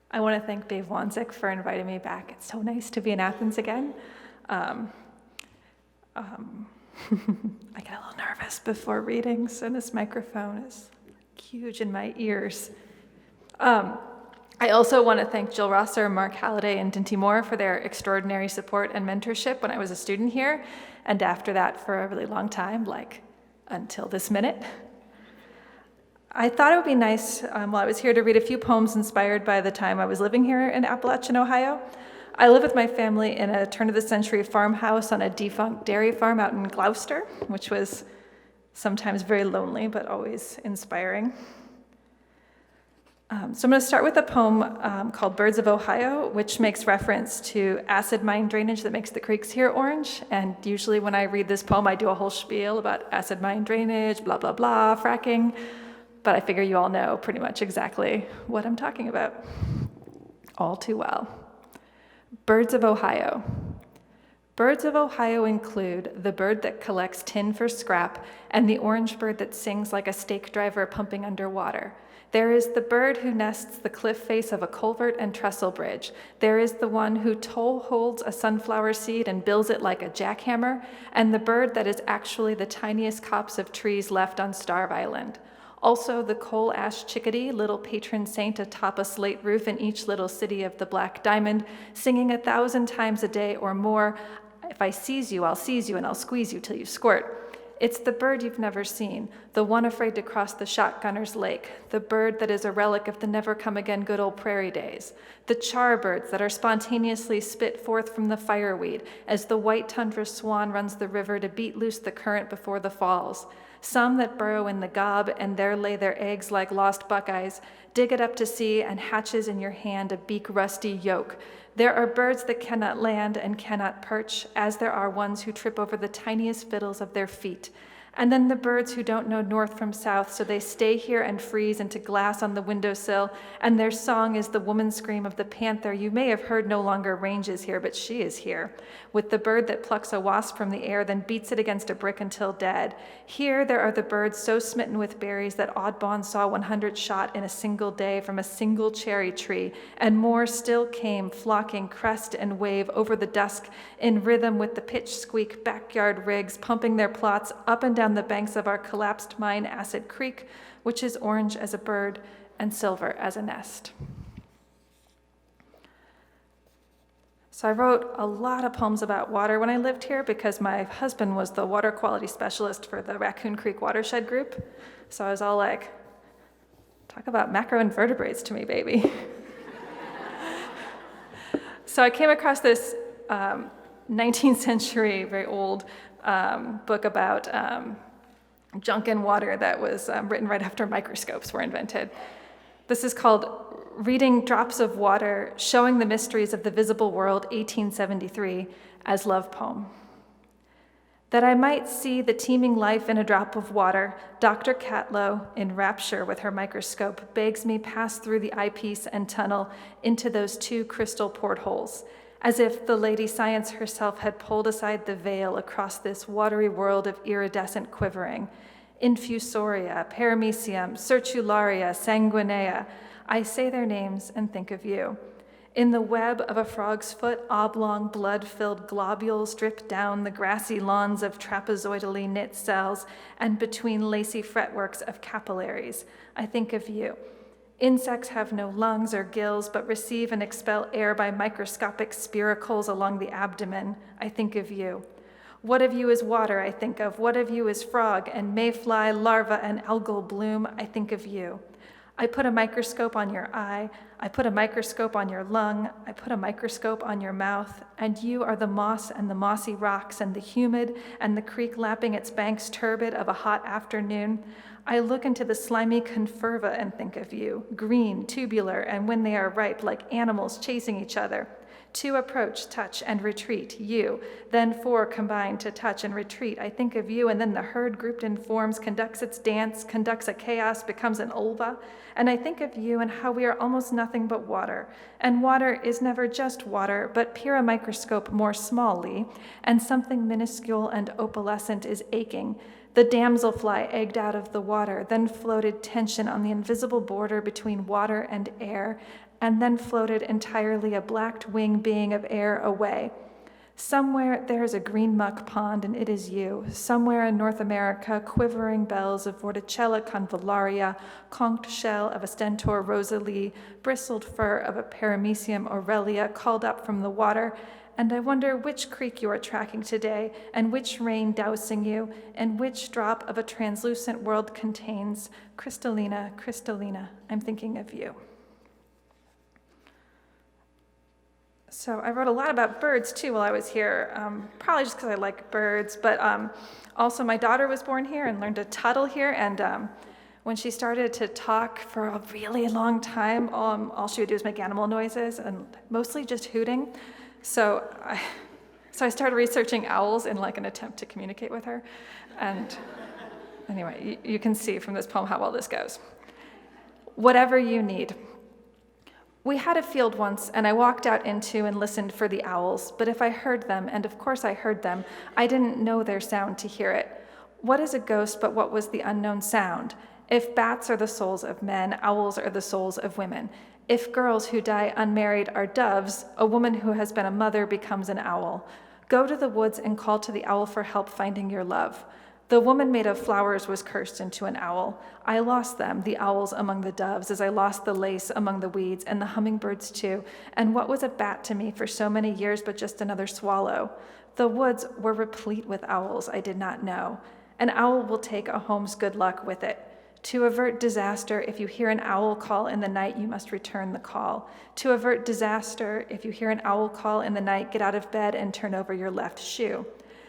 I want to thank Dave Wanzik for inviting me back. It's so nice to be in Athens again. I get a little nervous before readings, and this microphone is huge in my ears. I also want to thank Jill Rosser, Mark Halliday, and Dinty Moore for their extraordinary support and mentorship when I was a student here, and after that for a really long time, like until this minute. I thought it would be nice while I was here to read a few poems inspired by the time I was living here in Appalachian, Ohio. I live with my family in a turn-of-the-century farmhouse on a defunct dairy farm out in Gloucester, which was sometimes very lonely, but always inspiring. So I'm going to start with a poem called Birds of Ohio, which makes reference to acid mine drainage that makes the creeks here orange. And usually when I read this poem, I do a whole spiel about acid mine drainage, blah, blah, blah, fracking. But I figure you all know pretty much exactly what I'm talking about all too well. Birds of Ohio. Birds of Ohio include the bird that collects tin for scrap and the orange bird that sings like a stake driver pumping underwater. There is the bird who nests the cliff face of a culvert and trestle bridge. There is the one who toll holds a sunflower seed and bills it like a jackhammer, and the bird that is actually the tiniest copse of trees left on Starve Island. Also the coal ash chickadee, little patron saint atop a slate roof in each little city of the Black Diamond, singing 1,000 times a day or more, "If I seize you, I'll seize you and I'll squeeze you till you squirt." It's the bird you've never seen, the one afraid to cross the shotgunner's lake, the bird that is a relic of the never-come-again good old prairie days, the charbirds that are spontaneously spit forth from the fireweed as the white tundra swan runs the river to beat loose the current before the falls, some that burrow in the gob and there lay their eggs like lost buckeyes, dig it up to sea and hatches in your hand a beak-rusty yolk. There are birds that cannot land and cannot perch, as there are ones who trip over the tiniest fiddles of their feet. And then the birds who don't know north from south, so they stay here and freeze into glass on the windowsill, and their song is the woman scream of the panther you may have heard no longer ranges here, but she is here, with the bird that plucks a wasp from the air, then beats it against a brick until dead. Here there are the birds so smitten with berries that Audubon saw 100 shot in a single day from a single cherry tree, and more still came, flocking crest and wave over the dusk in rhythm with the pitch squeak backyard rigs, pumping their plots up and down the banks of our collapsed mine, Acid Creek, which is orange as a bird and silver as a nest. So I wrote a lot of poems about water when I lived here because my husband was the water quality specialist for the Raccoon Creek Watershed Group. So I was all like, talk about macroinvertebrates to me, baby. So I came across this 19th century, very old book about junk in water that was written right after microscopes were invented. This is called Reading Drops of Water, Showing the Mysteries of the Visible World, 1873, as love poem. That I might see the teeming life in a drop of water, Dr. Catlow, in rapture with her microscope, begs me pass through the eyepiece and tunnel into those two crystal portholes, as if the Lady Science herself had pulled aside the veil across this watery world of iridescent quivering. Infusoria, Paramecium, Circularia, Sanguinea, I say their names and think of you. In the web of a frog's foot, oblong, blood-filled globules drip down the grassy lawns of trapezoidally knit cells and between lacy fretworks of capillaries. I think of you. Insects have no lungs or gills, but receive and expel air by microscopic spiracles along the abdomen. I think of you. What of you is water, I think of. What of you is frog and mayfly, larva, and algal bloom, I think of you. I put a microscope on your eye, I put a microscope on your lung, I put a microscope on your mouth, and you are the moss and the mossy rocks and the humid and the creek lapping its banks turbid of a hot afternoon. I look into the slimy conferva and think of you, green, tubular, and when they are ripe, like animals chasing each other. Two approach, touch, and retreat, you. Then four combine to touch and retreat. I think of you, and then the herd grouped in forms conducts its dance, conducts a chaos, becomes an ulva. And I think of you and how we are almost nothing but water. And water is never just water, but pure microscope more smallly, and something minuscule and opalescent is aching. The damselfly egged out of the water, then floated tension on the invisible border between water and air, and then floated entirely a blacked wing being of air away. Somewhere there is a green muck pond, and it is you. Somewhere in North America, quivering bells of Vorticella convallaria, conked shell of a stentor rosalie, bristled fur of a paramecium aurelia called up from the water, and I wonder which creek you are tracking today, and which rain dousing you, and which drop of a translucent world contains, Crystallina, Crystallina, I'm thinking of you. So I wrote a lot about birds too while I was here, probably just because I like birds, but also my daughter was born here and learned to tuttle here, and when she started to talk for a really long time, all she would do is make animal noises and mostly just hooting. So I started researching owls in like an attempt to communicate with her, and anyway, you can see from this poem how well this goes. Whatever you need. We had a field once, and I walked out into and listened for the owls, but if I heard them, and of course I heard them, I didn't know their sound to hear it. What is a ghost but what was the unknown sound? If bats are the souls of men, owls are the souls of women. If girls who die unmarried are doves, a woman who has been a mother becomes an owl. Go to the woods and call to the owl for help finding your love. The woman made of flowers was cursed into an owl. I lost them, the owls among the doves, as I lost the lace among the weeds, and the hummingbirds too. And what was a bat to me for so many years but just another swallow? The woods were replete with owls I did not know. An owl will take a home's good luck with it. To avert disaster, if you hear an owl call in the night, you must return the call. To avert disaster, if you hear an owl call in the night, get out of bed and turn over your left shoe.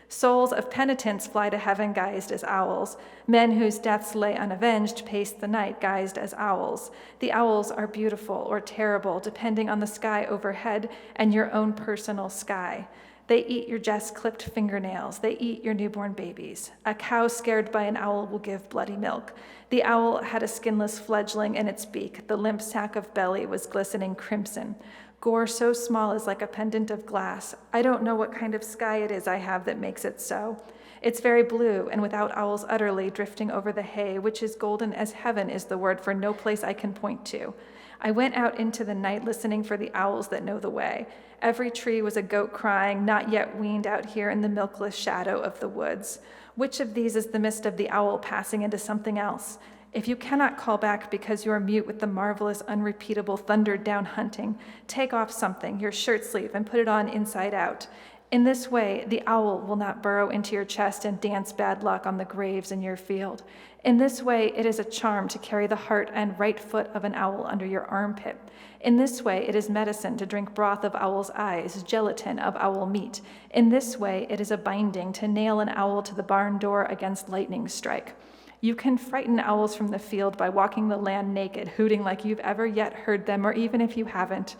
Souls of penitents fly to heaven guised as owls. Men whose deaths lay unavenged pace the night guised as owls. The owls are beautiful or terrible, depending on the sky overhead and your own personal sky. They eat your just-clipped fingernails. They eat your newborn babies. A cow scared by an owl will give bloody milk. The owl had a skinless fledgling in its beak. The limp sack of belly was glistening crimson. Gore so small is like a pendant of glass. I don't know what kind of sky it is I have that makes it so. It's very blue and without owls utterly drifting over the hay, which is golden as heaven is the word for no place I can point to. I went out into the night listening for the owls that know the way. Every tree was a goat crying, not yet weaned out here in the milkless shadow of the woods. Which of these is the mist of the owl passing into something else? If you cannot call back because you are mute with the marvelous, unrepeatable thundered down hunting, take off something, your shirt sleeve, and put it on inside out. In this way, the owl will not burrow into your chest and dance bad luck on the graves in your field. In this way, it is a charm to carry the heart and right foot of an owl under your armpit. In this way, it is medicine to drink broth of owl's eyes, gelatin of owl meat. In this way, it is a binding to nail an owl to the barn door against lightning strike. You can frighten owls from the field by walking the land naked, hooting like you've ever yet heard them, or even if you haven't.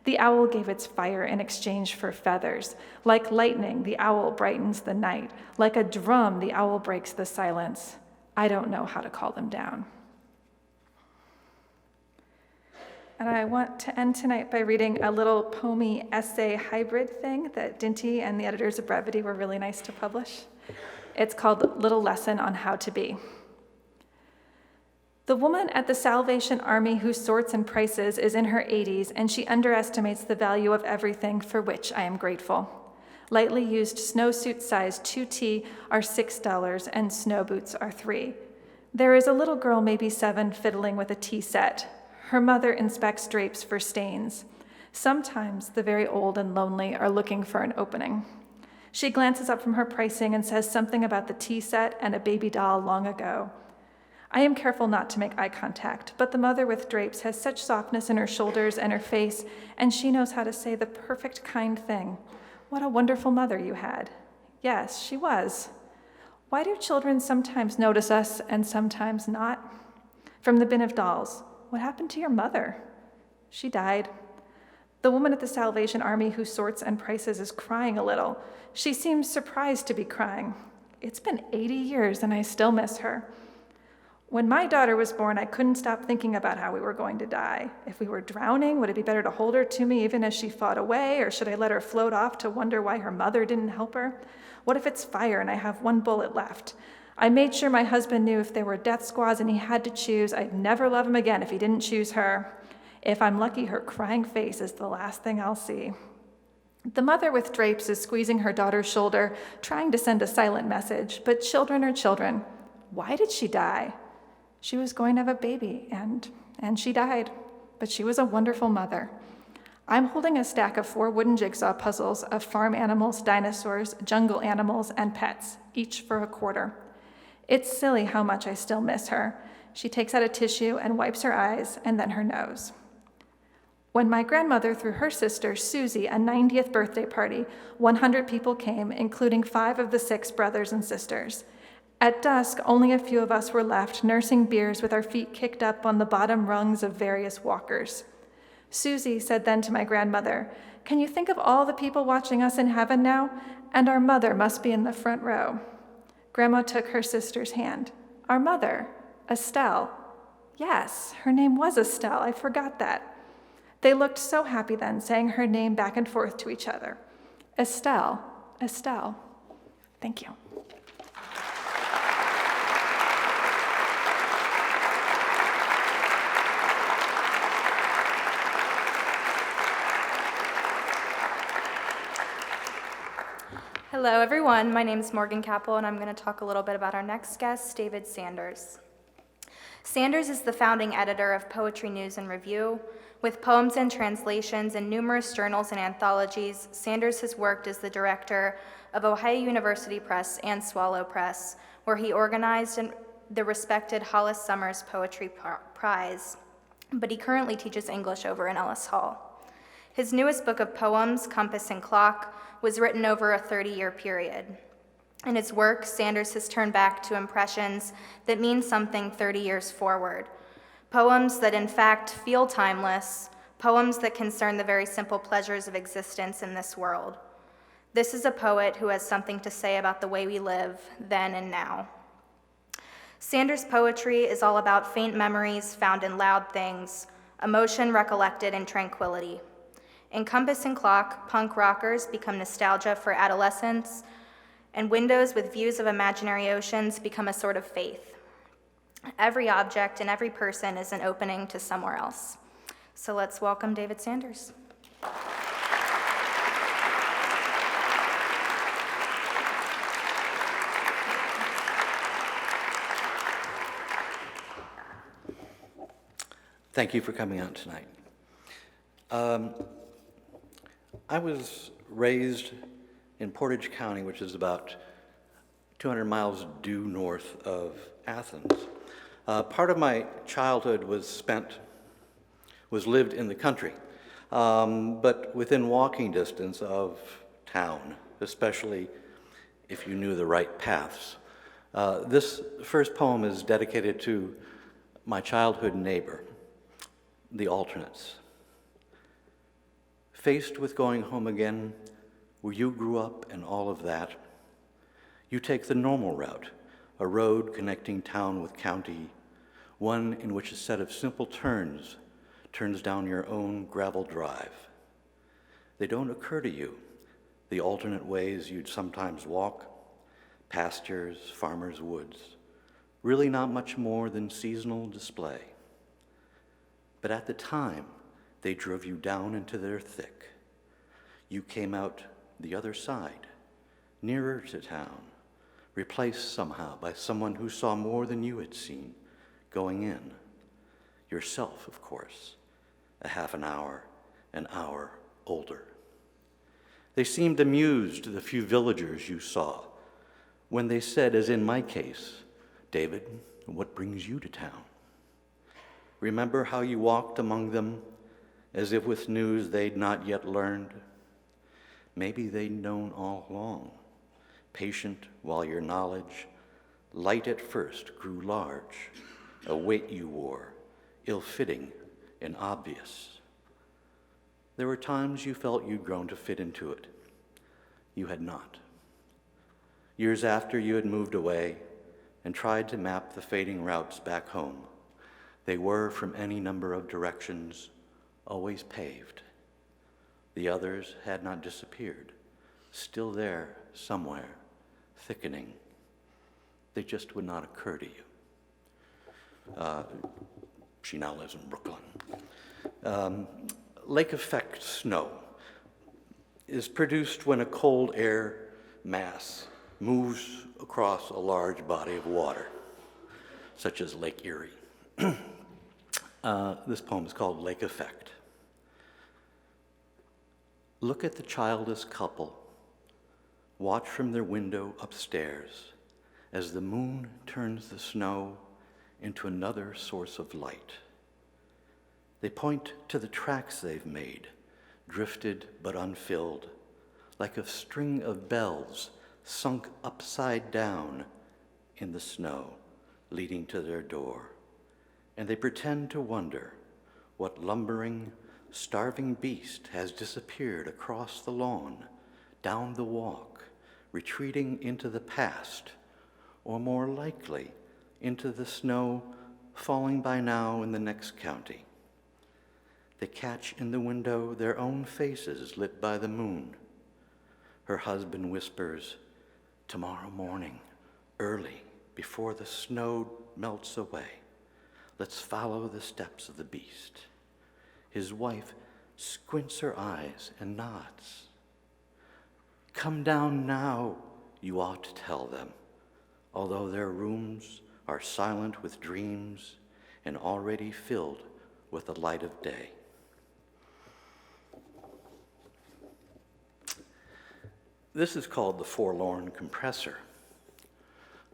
The owl gave its fire in exchange for feathers. Like lightning, the owl brightens the night. Like a drum, the owl breaks the silence. I don't know how to call them down. And I want to end tonight by reading a little poemy essay hybrid thing that Dinty and the editors of Brevity were really nice to publish. It's called Little Lesson on How to Be. The woman at the Salvation Army who sorts and prices is in her 80s, and she underestimates the value of everything, for which I am grateful. Lightly used snowsuit size 2T are $6, and snow boots are $3. There is a little girl, maybe 7, fiddling with a tea set. Her mother inspects drapes for stains. Sometimes the very old and lonely are looking for an opening. She glances up from her pricing and says something about the tea set and a baby doll long ago. I am careful not to make eye contact, but the mother with drapes has such softness in her shoulders and her face, and she knows how to say the perfect kind thing. What a wonderful mother you had. Yes, she was. Why do children sometimes notice us and sometimes not? From the bin of dolls, what happened to your mother? She died. The woman at the Salvation Army who sorts and prices is crying a little. She seems surprised to be crying. It's been 80 years and I still miss her. When my daughter was born, I couldn't stop thinking about how we were going to die. If we were drowning, would it be better to hold her to me even as she fought away, or should I let her float off to wonder why her mother didn't help her? What if it's fire and I have one bullet left? I made sure my husband knew if there were death squads and he had to choose, I'd never love him again if he didn't choose her. If I'm lucky, her crying face is the last thing I'll see. The mother with drapes is squeezing her daughter's shoulder, trying to send a silent message, but children are children. Why did she die? She was going to have a baby, and she died, but she was a wonderful mother. I'm holding a stack of 4 wooden jigsaw puzzles of farm animals, dinosaurs, jungle animals, and pets, each for $0.25. It's silly how much I still miss her. She takes out a tissue and wipes her eyes and then her nose. When my grandmother threw her sister, Susie, a 90th birthday party, 100 people came, including 5 of the 6 brothers and sisters. At dusk, only a few of us were left, nursing beers with our feet kicked up on the bottom rungs of various walkers. Susie said then to my grandmother, "Can you think of all the people watching us in heaven now? And our mother must be in the front row." Grandma took her sister's hand. "Our mother, Estelle." Yes, her name was Estelle. I forgot that. They looked so happy then, saying her name back and forth to each other. Estelle, Estelle. Thank you. Hello, everyone. My name is Morgan Capel, and I'm going to talk a little bit about our next guest, David Sanders. Sanders is the founding editor of Poetry News and Review. With poems and translations in numerous journals and anthologies, Sanders has worked as the director of Ohio University Press and Swallow Press, where he organized the respected Hollis Summers Poetry Prize, but he currently teaches English over in Ellis Hall. His newest book of poems, Compass and Clock, was written over a 30-year period. In his work, Sanders has turned back to impressions that mean something 30 years forward. Poems that in fact feel timeless, poems that concern the very simple pleasures of existence in this world. This is a poet who has something to say about the way we live, then and now. Sanders' poetry is all about faint memories found in loud things, emotion recollected in tranquility. In Compass and Clock, punk rockers become nostalgia for adolescence, and windows with views of imaginary oceans become a sort of faith. Every object and every person is an opening to somewhere else. So let's welcome David Sanders. Thank you for coming out tonight. I was raised in Portage County, which is about 200 miles due north of Athens. Part of my childhood was lived in the country, but within walking distance of town, especially if you knew the right paths. This first poem is dedicated to my childhood neighbor, the alternates. Faced with going home again, where you grew up and all of that, you take the normal route, a road connecting town with county, one in which a set of simple turns turns down your own gravel drive. They don't occur to you, the alternate ways you'd sometimes walk, pastures, farmers' woods, really not much more than seasonal display. But at the time, they drove you down into their thick. You came out the other side, nearer to town, replaced somehow by someone who saw more than you had seen going in. Yourself, of course, a half an hour older. They seemed amused, the few villagers you saw, when they said, as in my case, "David, what brings you to town?" Remember how you walked among them as if with news they'd not yet learned? Maybe they'd known all along, patient while your knowledge, light at first, grew large, a weight you wore, ill-fitting and obvious. There were times you felt you'd grown to fit into it. You had not. Years after you had moved away and tried to map the fading routes back home, they were, from any number of directions, always paved. The others had not disappeared, still there somewhere, thickening. They just would not occur to you. She now lives in Brooklyn. Lake effect snow is produced when a cold air mass moves across a large body of water, such as Lake Erie. This poem is called Lake Effect. Look at the childless couple, watch from their window upstairs as the moon turns the snow into another source of light. They point to the tracks they've made, drifted but unfilled, like a string of bells sunk upside down in the snow, leading to their door. And they pretend to wonder what lumbering, starving beast has disappeared across the lawn, down the walk, retreating into the past, or more likely, into the snow falling by now in the next county. They catch in the window their own faces lit by the moon. Her husband whispers, "Tomorrow morning, early, before the snow melts away, let's follow the steps of the beast." His wife squints her eyes and nods. "Come down now," you ought to tell them, although their rooms are silent with dreams and already filled with the light of day. This is called the Forlorn Compressor.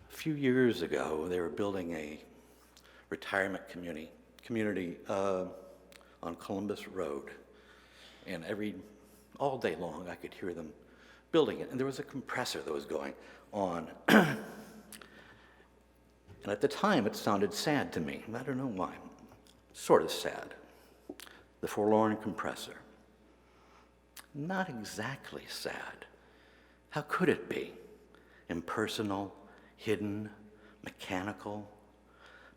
A few years ago, they were building a retirement community on Columbus Road, and all day long I could hear them building it, and there was a compressor that was going on. And at the time, it sounded sad to me. I don't know why. Sort of sad. The Forlorn Compressor. Not exactly sad. How could it be? Impersonal, hidden, mechanical,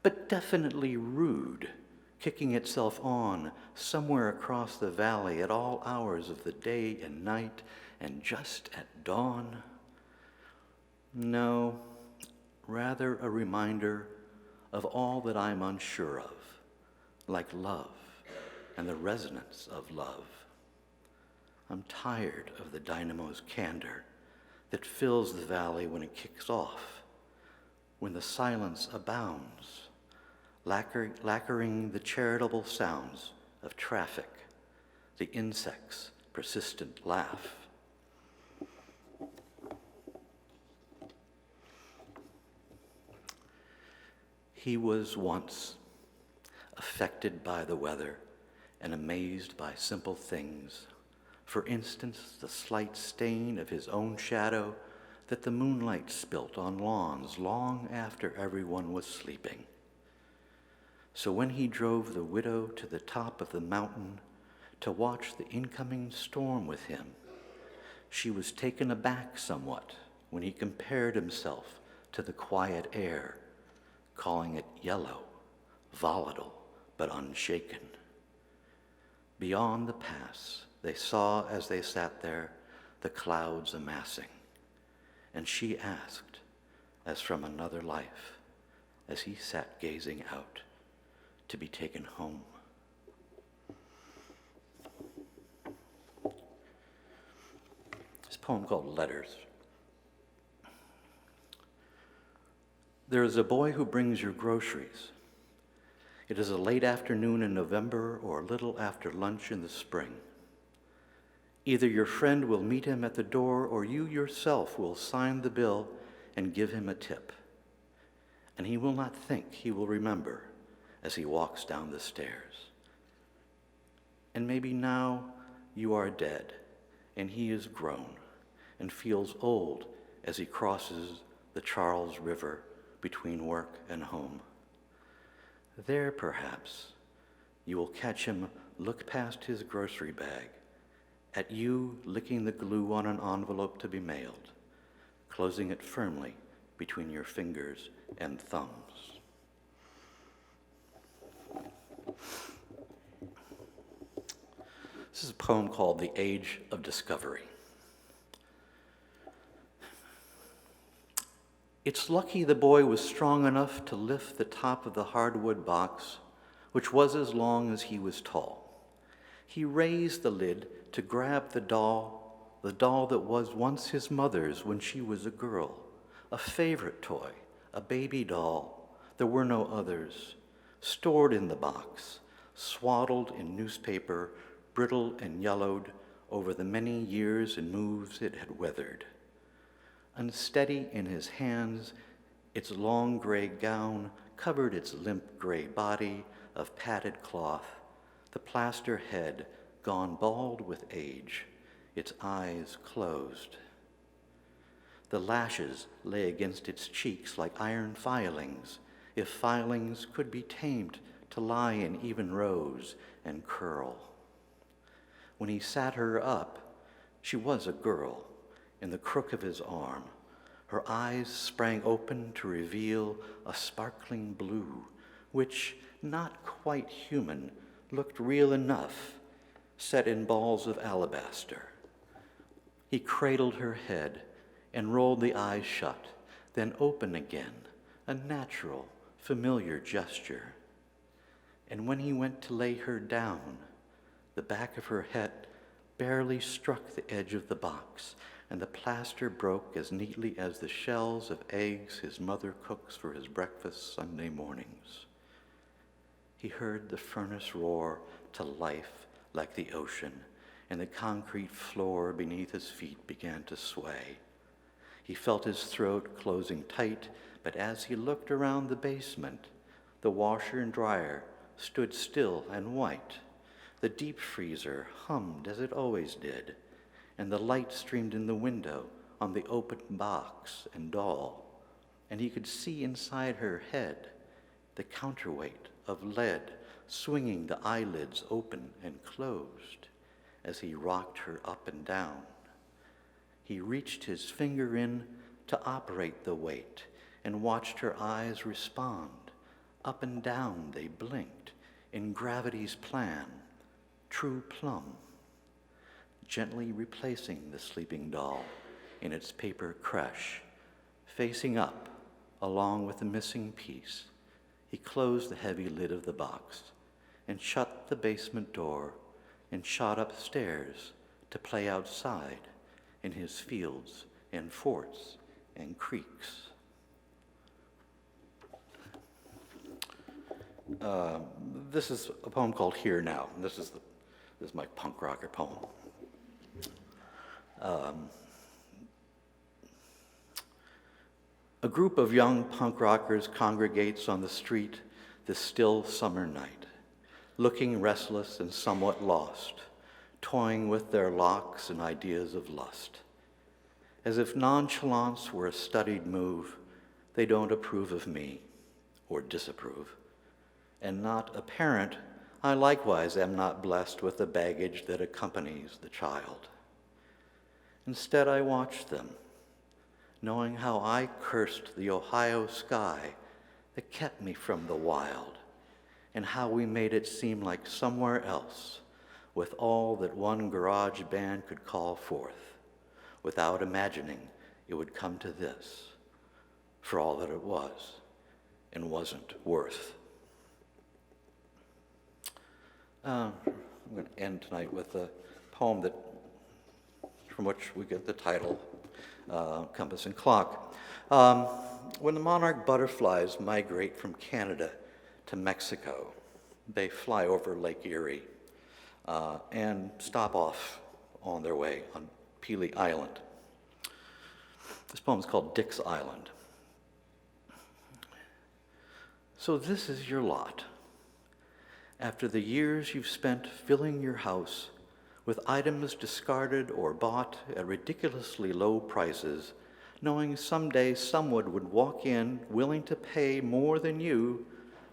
but definitely rude, kicking itself on somewhere across the valley at all hours of the day and night, and just at dawn. No, rather a reminder of all that I'm unsure of, like love and the resonance of love. I'm tired of the dynamo's candor that fills the valley when it kicks off, when the silence abounds, lacquering the charitable sounds of traffic, the insect's persistent laugh. He was once affected by the weather and amazed by simple things. For instance, the slight stain of his own shadow that the moonlight spilt on lawns long after everyone was sleeping. So when he drove the widow to the top of the mountain to watch the incoming storm with him, she was taken aback somewhat when he compared himself to the quiet air, calling it yellow, volatile, but unshaken. Beyond the pass, they saw as they sat there the clouds amassing, and she asked, as from another life, as he sat gazing out, to be taken home. This poem called Letters. There is a boy who brings your groceries. It is a late afternoon in November or a little after lunch in the spring. Either your friend will meet him at the door or you yourself will sign the bill and give him a tip. And he will not think, he will remember as he walks down the stairs. And maybe now you are dead and he is grown and feels old as he crosses the Charles River between work and home. There, perhaps, you will catch him look past his grocery bag, at you licking the glue on an envelope to be mailed, closing it firmly between your fingers and thumbs. This is a poem called The Age of Discovery. It's lucky the boy was strong enough to lift the top of the hardwood box, which was as long as he was tall. He raised the lid to grab the doll that was once his mother's when she was a girl, a favorite toy, a baby doll. There were no others, stored in the box, swaddled in newspaper, brittle and yellowed over the many years and moves it had weathered. Unsteady in his hands, its long gray gown covered its limp gray body of padded cloth, the plaster head gone bald with age, its eyes closed. The lashes lay against its cheeks like iron filings, if filings could be tamed to lie in even rows and curl. When he sat her up, she was a girl, in the crook of his arm. Her eyes sprang open to reveal a sparkling blue, which, not quite human, looked real enough, set in balls of alabaster. He cradled her head and rolled the eyes shut, then open again, a natural, familiar gesture. And when he went to lay her down, the back of her head barely struck the edge of the box, and the plaster broke as neatly as the shells of eggs his mother cooks for his breakfast Sunday mornings. He heard the furnace roar to life like the ocean, and the concrete floor beneath his feet began to sway. He felt his throat closing tight, but as he looked around the basement, the washer and dryer stood still and white. The deep freezer hummed as it always did, and the light streamed in the window on the open box and doll, and he could see inside her head the counterweight of lead swinging the eyelids open and closed as he rocked her up and down. He reached his finger in to operate the weight and watched her eyes respond. Up and down they blinked in gravity's plan, true plumb, gently replacing the sleeping doll in its paper creche. Facing up, along with the missing piece, he closed the heavy lid of the box and shut the basement door and shot upstairs to play outside in his fields and forts and creeks. This is a poem called Here Now. This is my punk rocker poem. A group of young punk rockers congregates on the street this still summer night, looking restless and somewhat lost, toying with their locks and ideas of lust. As if nonchalance were a studied move, they don't approve of me or disapprove. And not a parent, I likewise am not blessed with the baggage that accompanies the child. Instead, I watch them, knowing how I cursed the Ohio sky that kept me from the wild, and how we made it seem like somewhere else, with all that one garage band could call forth, without imagining it would come to this, for all that it was and wasn't worth. I'm going to end tonight with a poem from which we get the title, Compass and Clock. When the monarch butterflies migrate from Canada to Mexico, they fly over Lake Erie and stop off on their way on Pelee Island. This poem is called Dick's Island. So this is your lot. After the years you've spent filling your house with items discarded or bought at ridiculously low prices, knowing someday someone would walk in willing to pay more than you,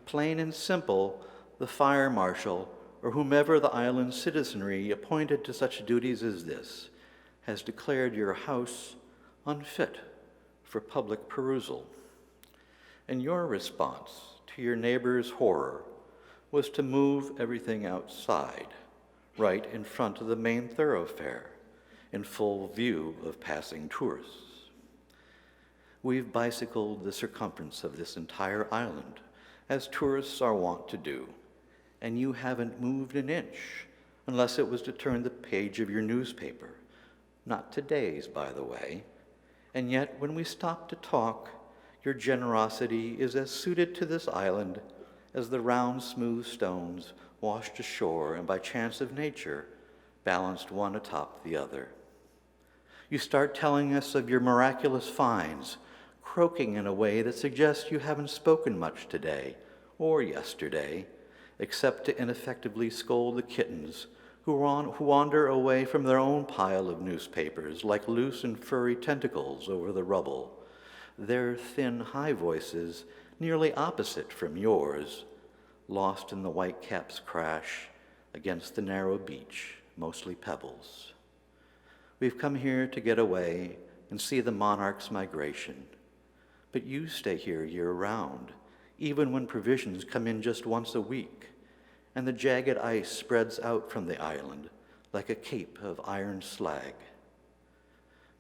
plain and simple, the fire marshal or whomever the island's citizenry appointed to such duties as this, has declared your house unfit for public perusal. And your response to your neighbor's horror was to move everything outside, right in front of the main thoroughfare, in full view of passing tourists. We've bicycled the circumference of this entire island, as tourists are wont to do, and you haven't moved an inch unless it was to turn the page of your newspaper. Not today's, by the way. And yet, when we stop to talk, your generosity is as suited to this island as the round, smooth stones washed ashore and by chance of nature, balanced one atop the other. You start telling us of your miraculous finds, croaking in a way that suggests you haven't spoken much today or yesterday, except to ineffectively scold the kittens who wander away from their own pile of newspapers like loose and furry tentacles over the rubble, their thin, high voices nearly opposite from yours, lost in the whitecaps' crash against the narrow beach, mostly pebbles. We've come here to get away and see the monarch's migration, but you stay here year-round, even when provisions come in just once a week, and the jagged ice spreads out from the island like a cape of iron slag.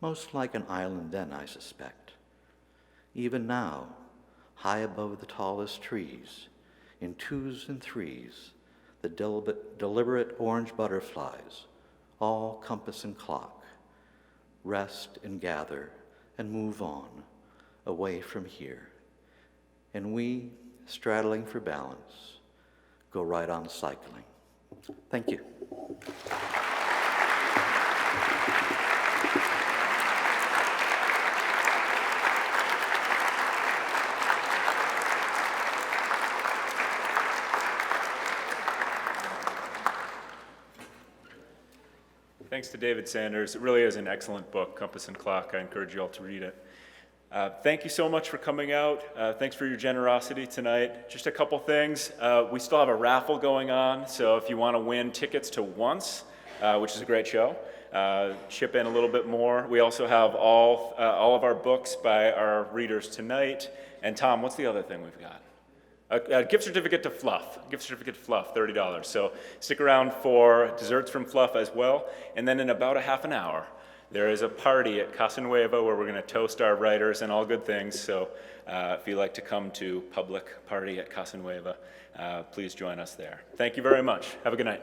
Most like an island then, I suspect. Even now, high above the tallest trees, in twos and threes, the deliberate orange butterflies, all compass and clock, rest and gather and move on, away from here. And we, straddling for balance, go right on cycling. Thank you. Thanks to David Sanders. It really is an excellent book, Compass and Clock. I encourage you all to read it. Thank you so much for coming out. Thanks for your generosity tonight. Just a couple things. We still have a raffle going on, so if you want to win tickets to Once, which is a great show, chip in a little bit more. We also have all of our books by our readers tonight. And Tom, what's the other thing we've got? A gift certificate to Fluff. Gift certificate to Fluff, $30. So stick around for desserts from Fluff as well. And then in about a half an hour, there is a party at Casa Nueva where we're going to toast our writers and all good things. So if you'd like to come to public party at Casa Nueva, please join us there. Thank you very much. Have a good night.